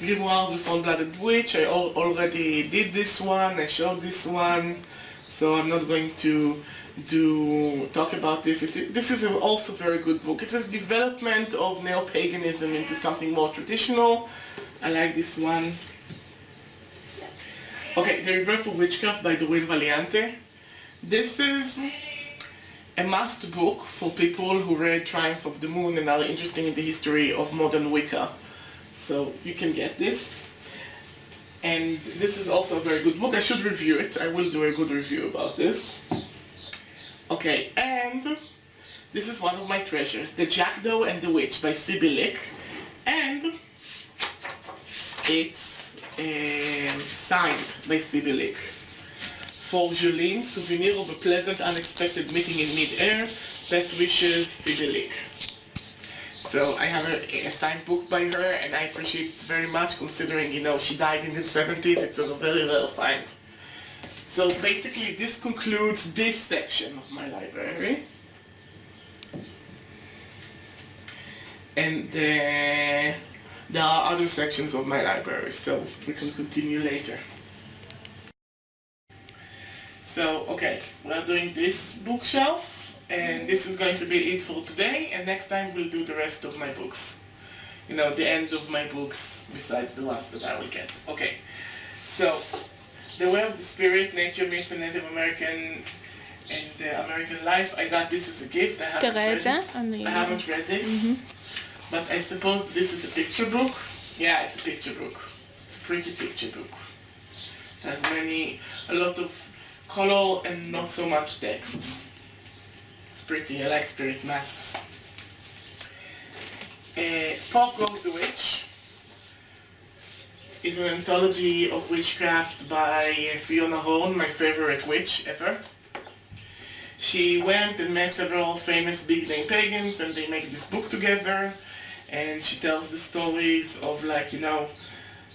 Speaker 1: Grimoire of the Fawn-Blooded Witch, I already did this one, I showed this one, so I'm not going to talk about this. This is also a very good book. It's a development of neo-paganism into something more traditional. I like this one. Okay, The Rebirth of Witchcraft by Doreen Valiante. This is a must book for people who read Triumph of the Moon and are interested in the history of modern Wicca. So you can get this. And this is also a very good book. I should review it. I will do a good review about this. Okay, and this is one of my treasures, The Jackdaw and the Witch by Sibyl Lick. And it's signed by Sibyl Lick. For Jolene, Souvenir of a Pleasant Unexpected Meeting in Mid-Air, Best Wishes, Sibyl Lick. So I have a signed book by her, and I appreciate it very much, considering, you know, she died in the 70s. It's a very rare find. So basically this concludes this section of my library. And there are other sections of my library, so we can continue later. So, okay, we're doing this bookshelf. And this is going to be it for today, and next time we'll do the rest of my books. You know, the end of my books, besides the ones that I will get. Okay, so, The Way of the Spirit, Nature, Myth, and Native American and American Life. I got this as a gift. I haven't read this, but I suppose this is a picture book. Yeah, it's a picture book. It's a pretty picture book. It has a lot of color and not so much text. It's pretty. I like spirit masks. Pop Goes the Witch is an anthology of witchcraft by Fiona Horn, my favorite witch ever. She went and met several famous big name pagans, and they make this book together, and she tells the stories of, like, you know,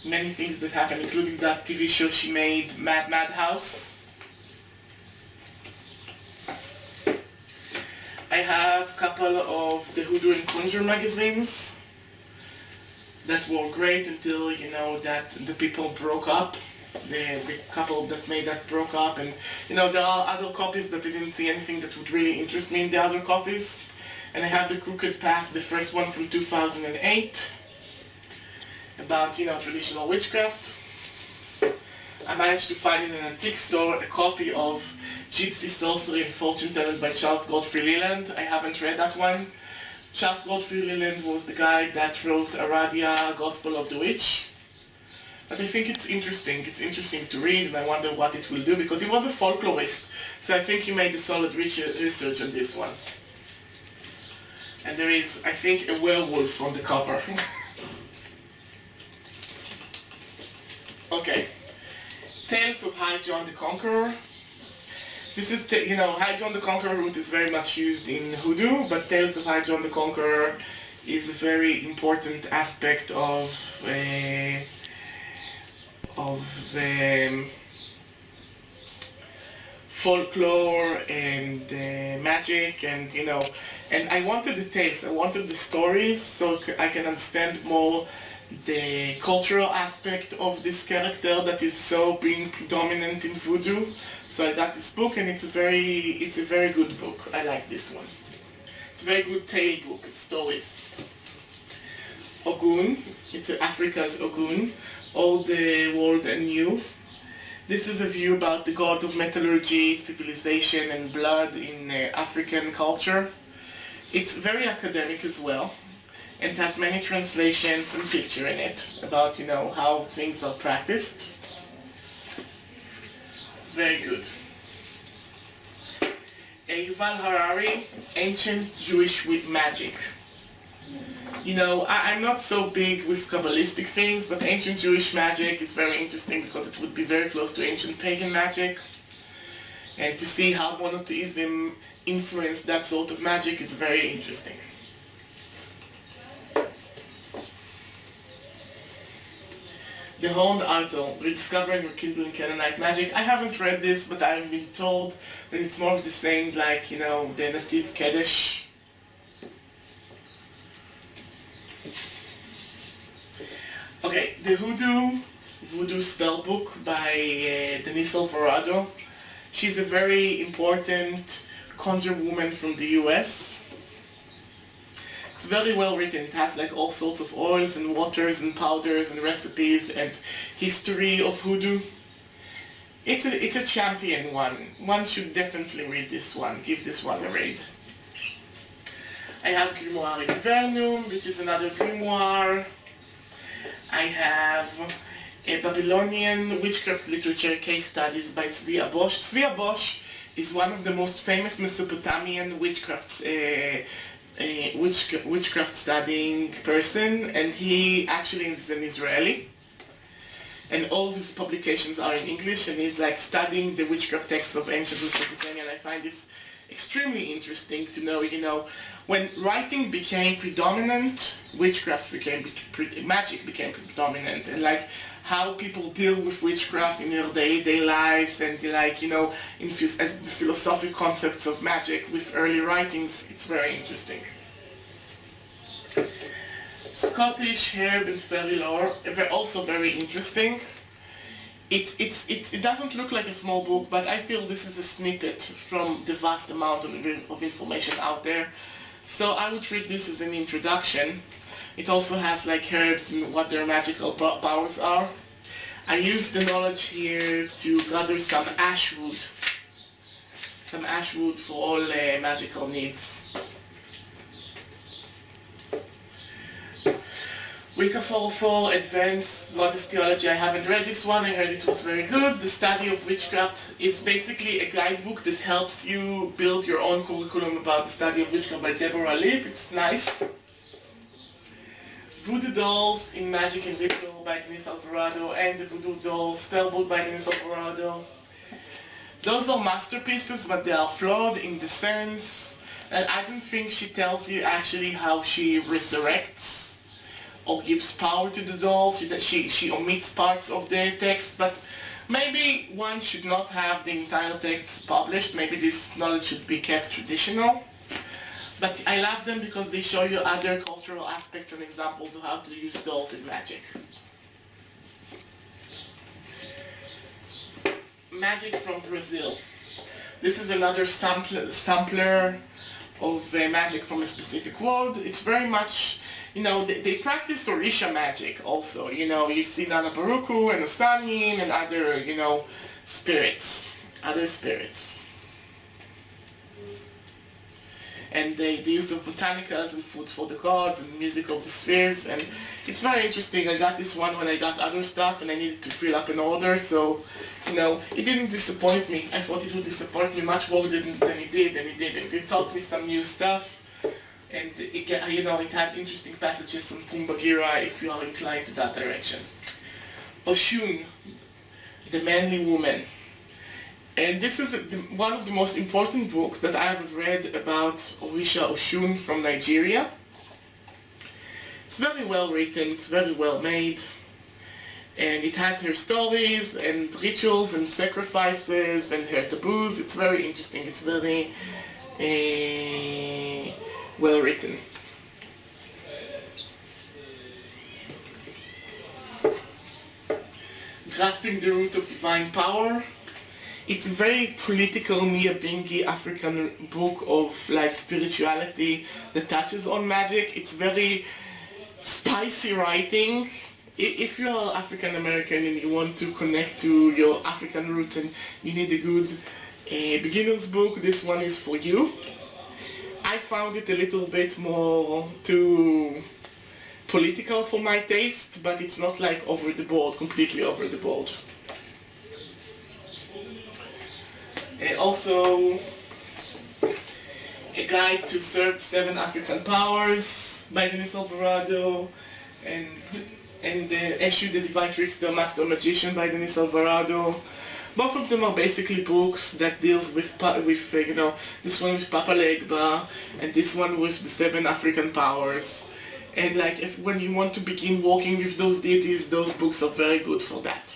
Speaker 1: many things that happened, including that TV show she made, Mad House. I have a couple of the Hoodoo and Conjure magazines that were great until, you know, that the people broke up. The couple that made that broke up, and, you know, there are other copies, but I didn't see anything that would really interest me in the other copies. And I have The Crooked Path, the first one from 2008, about, you know, traditional witchcraft. I managed to find in an antique store a copy of Gypsy Sorcery and Fortune Telling by Charles Godfrey Leland. I haven't read that one. Charles Godfrey Leland was the guy that wrote Aradia, Gospel of the Witch. But I think it's interesting to read, and I wonder what it will do, because he was a folklorist, so I think he made a solid research on this one. And there is, I think, a werewolf on the cover. Okay. Tales of High John the Conqueror. This is, you know, High John the Conqueror root is very much used in Hoodoo, but Tales of High John the Conqueror is a very important aspect of folklore and magic, and, you know, and I wanted the tales, I wanted the stories, so I can understand more the cultural aspect of this character that is so being predominant in Voodoo. So I got this book, and it's a very good book. I like this one. It's a very good tale book. It's stories. Ogun. It's Africa's Ogun, Old World and New. This is a view about the god of metallurgy, civilization and blood in African culture. It's very academic as well, and has many translations and picture in it about, how things are practiced. It's very good. Yuval Harari, Ancient Jewish Magic. I'm not so big with Kabbalistic things, but ancient Jewish magic is very interesting because it would be very close to ancient pagan magic. And to see how monotheism influenced that sort of magic is very interesting. The Horned Arto, Rediscovering Rekindling Canaanite Magic. I haven't read this, but I've been told that it's more of the same, like, the Nativ Kedesh. Okay, the Voodoo Spellbook by Denise Alvarado. She's a very important conjure woman from the US. It's very well written. It has like all sorts of oils and waters and powders and recipes and history of hoodoo. It's a champion one. One should definitely read this one. Give this one a read. I have Grimoire Vivernum, which is another grimoire. I have a Babylonian witchcraft literature case studies by Tzvi Abosh. Tzvi Abosh is one of the most famous Mesopotamian witchcraft studying person, and he actually is an Israeli. And all of his publications are in English, and he's like studying the witchcraft texts of ancient Mesopotamia, and I find this extremely interesting to know, when writing became predominant, witchcraft magic became predominant, and like how people deal with witchcraft in their day-to-day lives, and like, as the philosophic concepts of magic with early writings, it's very interesting. Scottish herb and fairy lore, also very interesting. It doesn't look like a small book, but I feel this is a snippet from the vast amount of information out there. So I would treat this as an introduction. It also has like herbs and what their magical powers are. I use the knowledge here to gather some ash wood for all magical needs. Wicca 404 Advanced Goddess Theology. I haven't read this one, I heard it was very good. The Study of Witchcraft is basically a guidebook that helps you build your own curriculum about the study of witchcraft by Deborah Lipp. It's nice. Voodoo Dolls in Magic and Ritual by Denise Alvarado, and the Voodoo Dolls Spellbook by Denise Alvarado. Those are masterpieces, but they are flawed in the sense that I don't think she tells you actually how she resurrects or gives power to the dolls. She omits parts of the text, but maybe one should not have the entire text published. Maybe this knowledge should be kept traditional. But I love them because they show you other cultural aspects and examples of how to use dolls in magic. Magic from Brazil. This is another sampler of magic from a specific world. It's very much, they practice Orisha magic also. You see Nana Baruku and Osanin and other, other spirits. And the use of botanicals and foods for the gods and music of the spheres, and it's very interesting. I got this one when I got other stuff and I needed to fill up an order, so it didn't disappoint me. I thought it would disappoint me much more than it did, and it didn't. It taught me some new stuff, and it had interesting passages on Pumbagira if you are inclined to that direction. Oshun, the manly woman. And this is one of the most important books that I have read about Orisha Oshun from Nigeria. It's very well written, it's very well made, and it has her stories and rituals and sacrifices and her taboos. It's very interesting, it's very well written. Grasping the Root of Divine Power. It's a very political, Nyabingi African book of like spirituality that touches on magic. It's very spicy writing. If you're African American and you want to connect to your African roots and you need a good beginner's book, this one is for you. I found it a little bit more too political for my taste, but it's not like over the board, completely over the board. Also, a guide to search 7 African powers by Denis Alvarado, and Eshu the Divine Trickster, Master Magician by Denis Alvarado. Both of them are basically books that deals with you know, this one with Papa Legba and this one with the 7 African powers. And like when you want to begin working with those deities, those books are very good for that.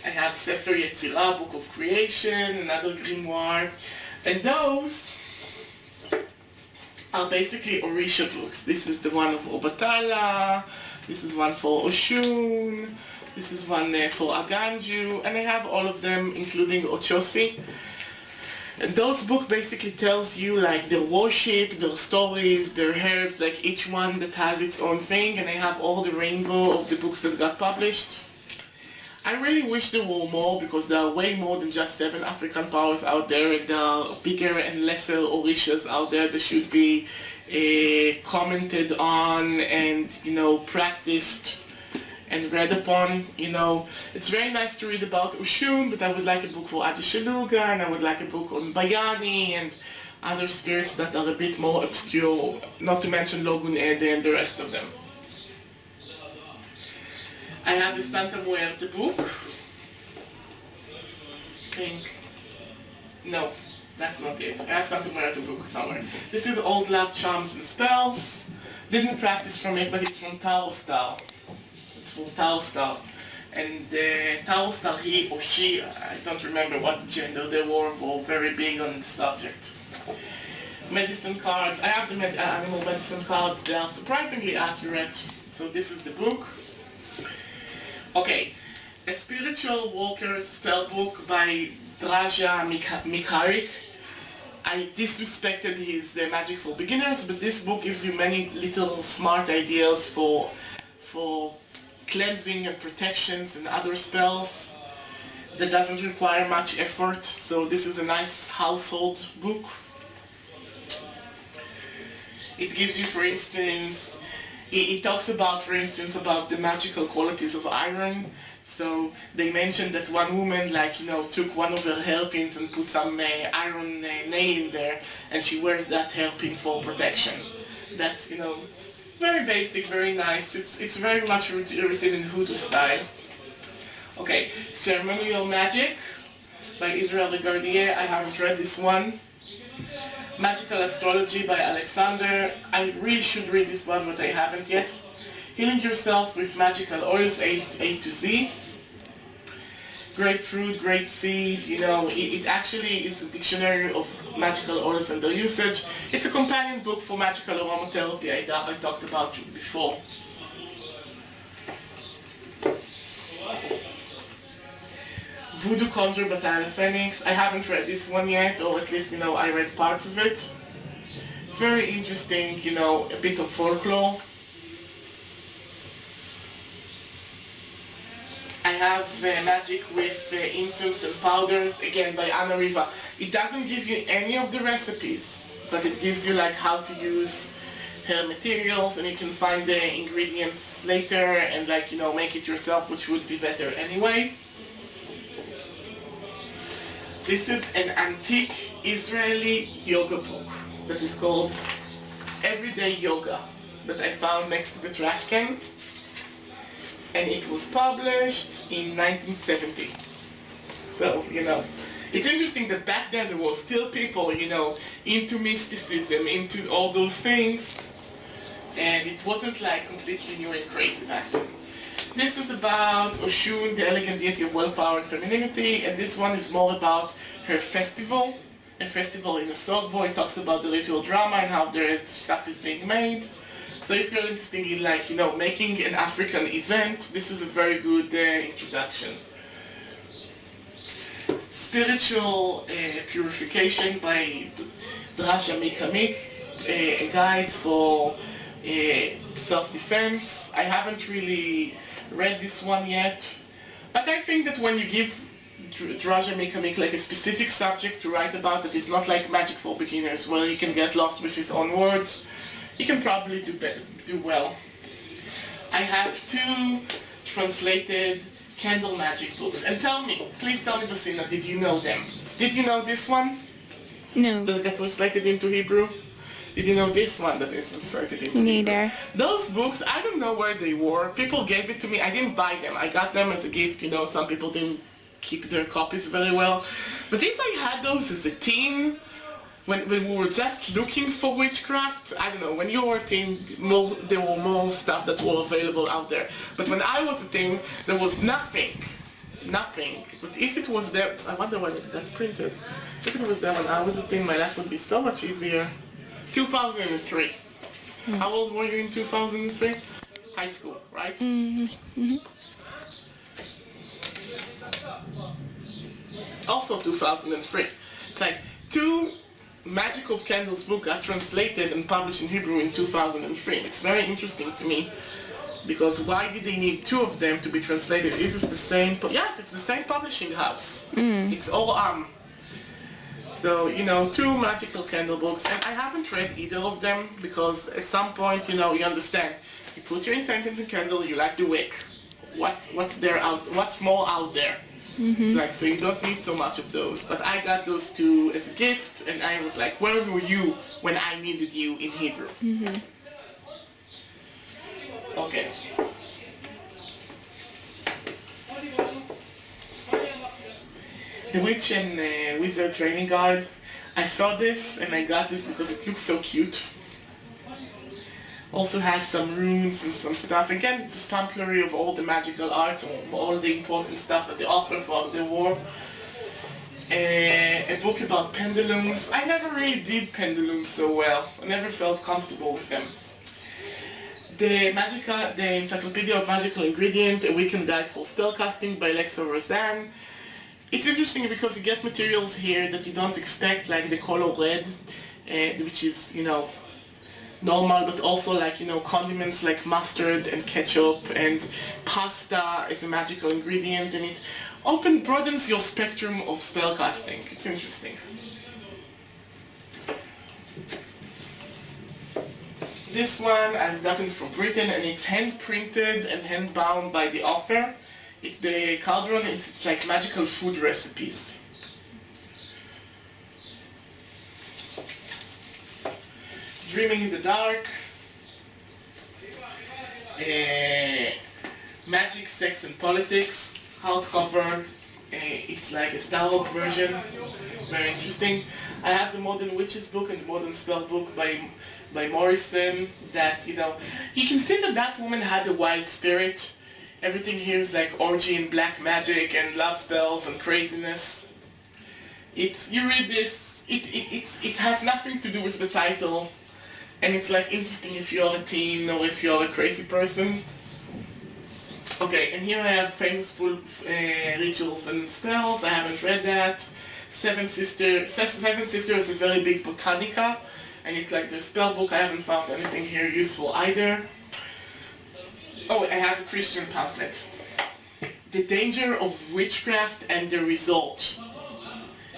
Speaker 1: I have Sefer Yetzirah, Book of Creation, another grimoire, and those are basically Orisha books. This is the one of Obatala, this is one for Oshun, this is one for Aganju, and I have all of them including Ochosi. And those books basically tells you like their worship, their stories, their herbs, like each one that has its own thing, and I have all the rainbow of the books that got published. I really wish there were more, because there are way more than just 7 African powers out there, and there are bigger and lesser Orishas out there that should be commented on and, you know, practiced and read upon. You know, it's very nice to read about Oshun, but I would like a book for Adishaluga, and I would like a book on Bayani and other spirits that are a bit more obscure, not to mention Logun Ede and the rest of them. I have the Santa Muerte book. No, that's not it. I have Santa Muerte book somewhere. This is Old Love, Charms and Spells. Didn't practice from it, but it's from Tao style. It's from Tao style. And Tao style, he or she, I don't remember what gender they were very big on the subject. Medicine cards. I have the animal medicine cards. They are surprisingly accurate. So this is the book. Okay, a spiritual walker spell book by Draža Mikarik. I disrespected his Magic for Beginners, but this book gives you many little smart ideas for cleansing and protections and other spells that doesn't require much effort. So this is a nice household book. It gives you, for instance, it talks about, for instance, about the magical qualities of iron. So they mentioned that one woman, like, you know, took one of her hairpins and put some iron nail in there, and she wears that hairpin for protection. That's, you know, it's very basic, very nice. It's very much written in Hoodoo style. Okay, Ceremonial Magic by Israel Legardier. I haven't read this one. Magical Astrology by Alexander. I really should read this one, but I haven't yet. Healing Yourself with Magical Oils, A to Z. Grapefruit, Great Seed, you know, it actually is a dictionary of magical oils and their usage. It's a companion book for magical aromatherapy I talked about before. Voodoo Conjure by Tyler Phoenix. I haven't read this one yet, or at least, you know, I read parts of it. It's very interesting, you know, a bit of folklore. I have Magic with Incense and Powders, again by Anna Riva. It doesn't give you any of the recipes, but it gives you like how to use her materials, and you can find the ingredients later and, like, you know, make it yourself, which would be better anyway. This is an antique Israeli yoga book that is called Everyday Yoga that I found next to the trash can, and it was published in 1970. So, you know, it's interesting that back then there were still people, you know, into mysticism, into all those things, and it wasn't like completely new and crazy back then. This is about Oshun, the elegant deity of wealth, power and femininity, and this one is more about her festival, a festival in Osogbo. It talks about the ritual drama and how the stuff is being made. So if you're interested in, like, you know, making an African event, this is a very good introduction. Spiritual Purification by Drasha Mikamik, a guide for self-defense. I haven't really read this one yet, but I think that when you give Drasha Mikamik like a specific subject to write about that is not like Magic for Beginners, where he can get lost with his own words, he can probably do well. I have 2 translated candle magic books, and please tell me, Vasina, did you know them? Did you know this one?
Speaker 2: No.
Speaker 1: That got translated into Hebrew? Did you know this one that is translated into
Speaker 2: Neither.
Speaker 1: Hebrew? Those books, I don't know where they were. People gave it to me. I didn't buy them. I got them as a gift. You know, some people didn't keep their copies very well. But if I had those as a teen, when we were just looking for witchcraft, I don't know, when you were a teen, there were more stuff that were available out there. But when I was a teen, there was nothing. Nothing. But if it was there, I wonder when it got printed. If it was there when I was a teen, my life would be so much easier. 2003. How old were you in 2003? High school, right?
Speaker 2: Mm-hmm.
Speaker 1: Also 2003. It's like 2 Magic of Candles book got translated and published in Hebrew in 2003. It's very interesting to me, because why did they need 2 of them to be translated? Is it the same? Yes, it's the same publishing house. It's all So, you know, 2 magical candle books, and I haven't read either of them, because at some point, you know, you understand. You put your intent in the candle, you like the wick. What's more out there? It's like, so you don't need so much of those. But I got those 2 as a gift, and I was like, where were you when I needed you in Hebrew? Okay. The Witch and Wizard Training Guide. I saw this and I got this because it looks so cute. Also has some runes and some stuff. Again, it's a samplery of all the magical arts, all the important stuff that the author thought there were. A book about pendulums. I never really did pendulums so well. I never felt comfortable with them. The Encyclopedia of Magical Ingredient, a Weekend Guide for Spellcasting by Lexa Roseanne. It's interesting because you get materials here that you don't expect, like the color red, which is, you know, normal, but also like, you know, condiments like mustard and ketchup and pasta is a magical ingredient, and it broadens your spectrum of spellcasting. It's interesting. This one I've gotten from Britain, and it's hand printed and hand bound by the author. It's the cauldron, it's like magical food recipes. Dreaming in the Dark. Magic, Sex and Politics, hardcover. It's like a Star Wars version, very interesting. I have the Modern Witches book and the Modern Spell book by Morrison, that, you know, you can see that woman had a wild spirit. Everything here is like orgy and black magic and love spells and craziness. You read this, it has nothing to do with the title, and it's like interesting if you're a teen or if you're a crazy person. Okay, and here I have famous full rituals and spells. I haven't read that. Seven Sisters is a very big botanica, and it's like their spell book. I haven't found anything here useful either. Oh, I have a Christian pamphlet. The Danger of Witchcraft and the Result.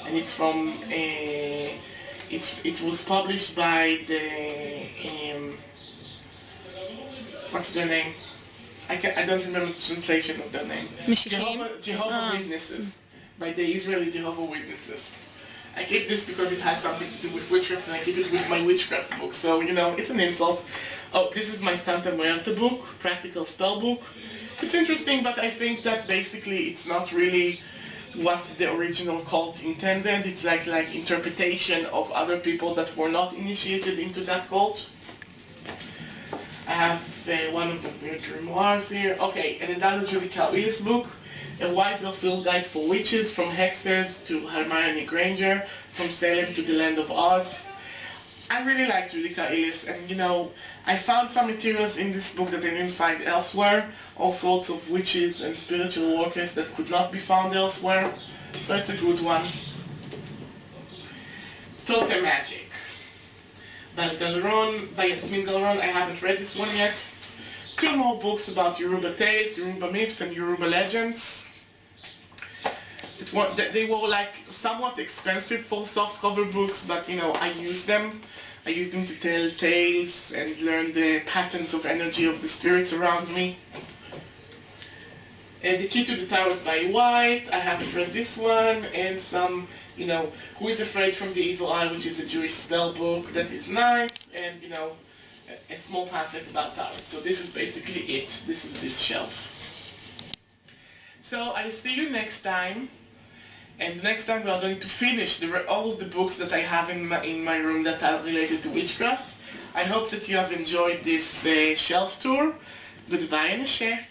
Speaker 1: And it's from it was published by the what's their name? I don't remember the translation of their name. Jehovah Witnesses, by the Israeli Jehovah Witnesses. I keep this because it has something to do with witchcraft, and I keep it with my witchcraft book, so, you know, it's an insult. Oh, this is my Santa Muerte book, practical spell book. It's interesting, but I think that basically it's not really what the original cult intended. It's like interpretation of other people that were not initiated into that cult. I have one of the grimoires here. Okay, and another Judica Willis book. A wiser field guide for witches, from hexes to Hermione Granger, from Salem to the Land of Oz. I really like Judica Ellis, and, you know, I found some materials in this book that I didn't find elsewhere. All sorts of witches and spiritual workers that could not be found elsewhere. So it's a good one. Totem Magic. by Yasmin Galron. I haven't read this one yet. 2 more books about Yoruba tales, Yoruba myths and Yoruba legends. They were like somewhat expensive for softcover books, but you know, I used them. I used them to tell tales and learn the patterns of energy of the spirits around me. And The Key to the Tarot by White, I haven't read this one, and some, you know, Who is Afraid from the Evil Eye, which is a Jewish spell book that is nice, and you know, a small pamphlet about tarot. So this is basically it. This is this shelf. So I'll see you next time. And next time we are going to finish all of the books that I have in my room that are related to witchcraft. I hope that you have enjoyed this shelf tour. Goodbye and a share.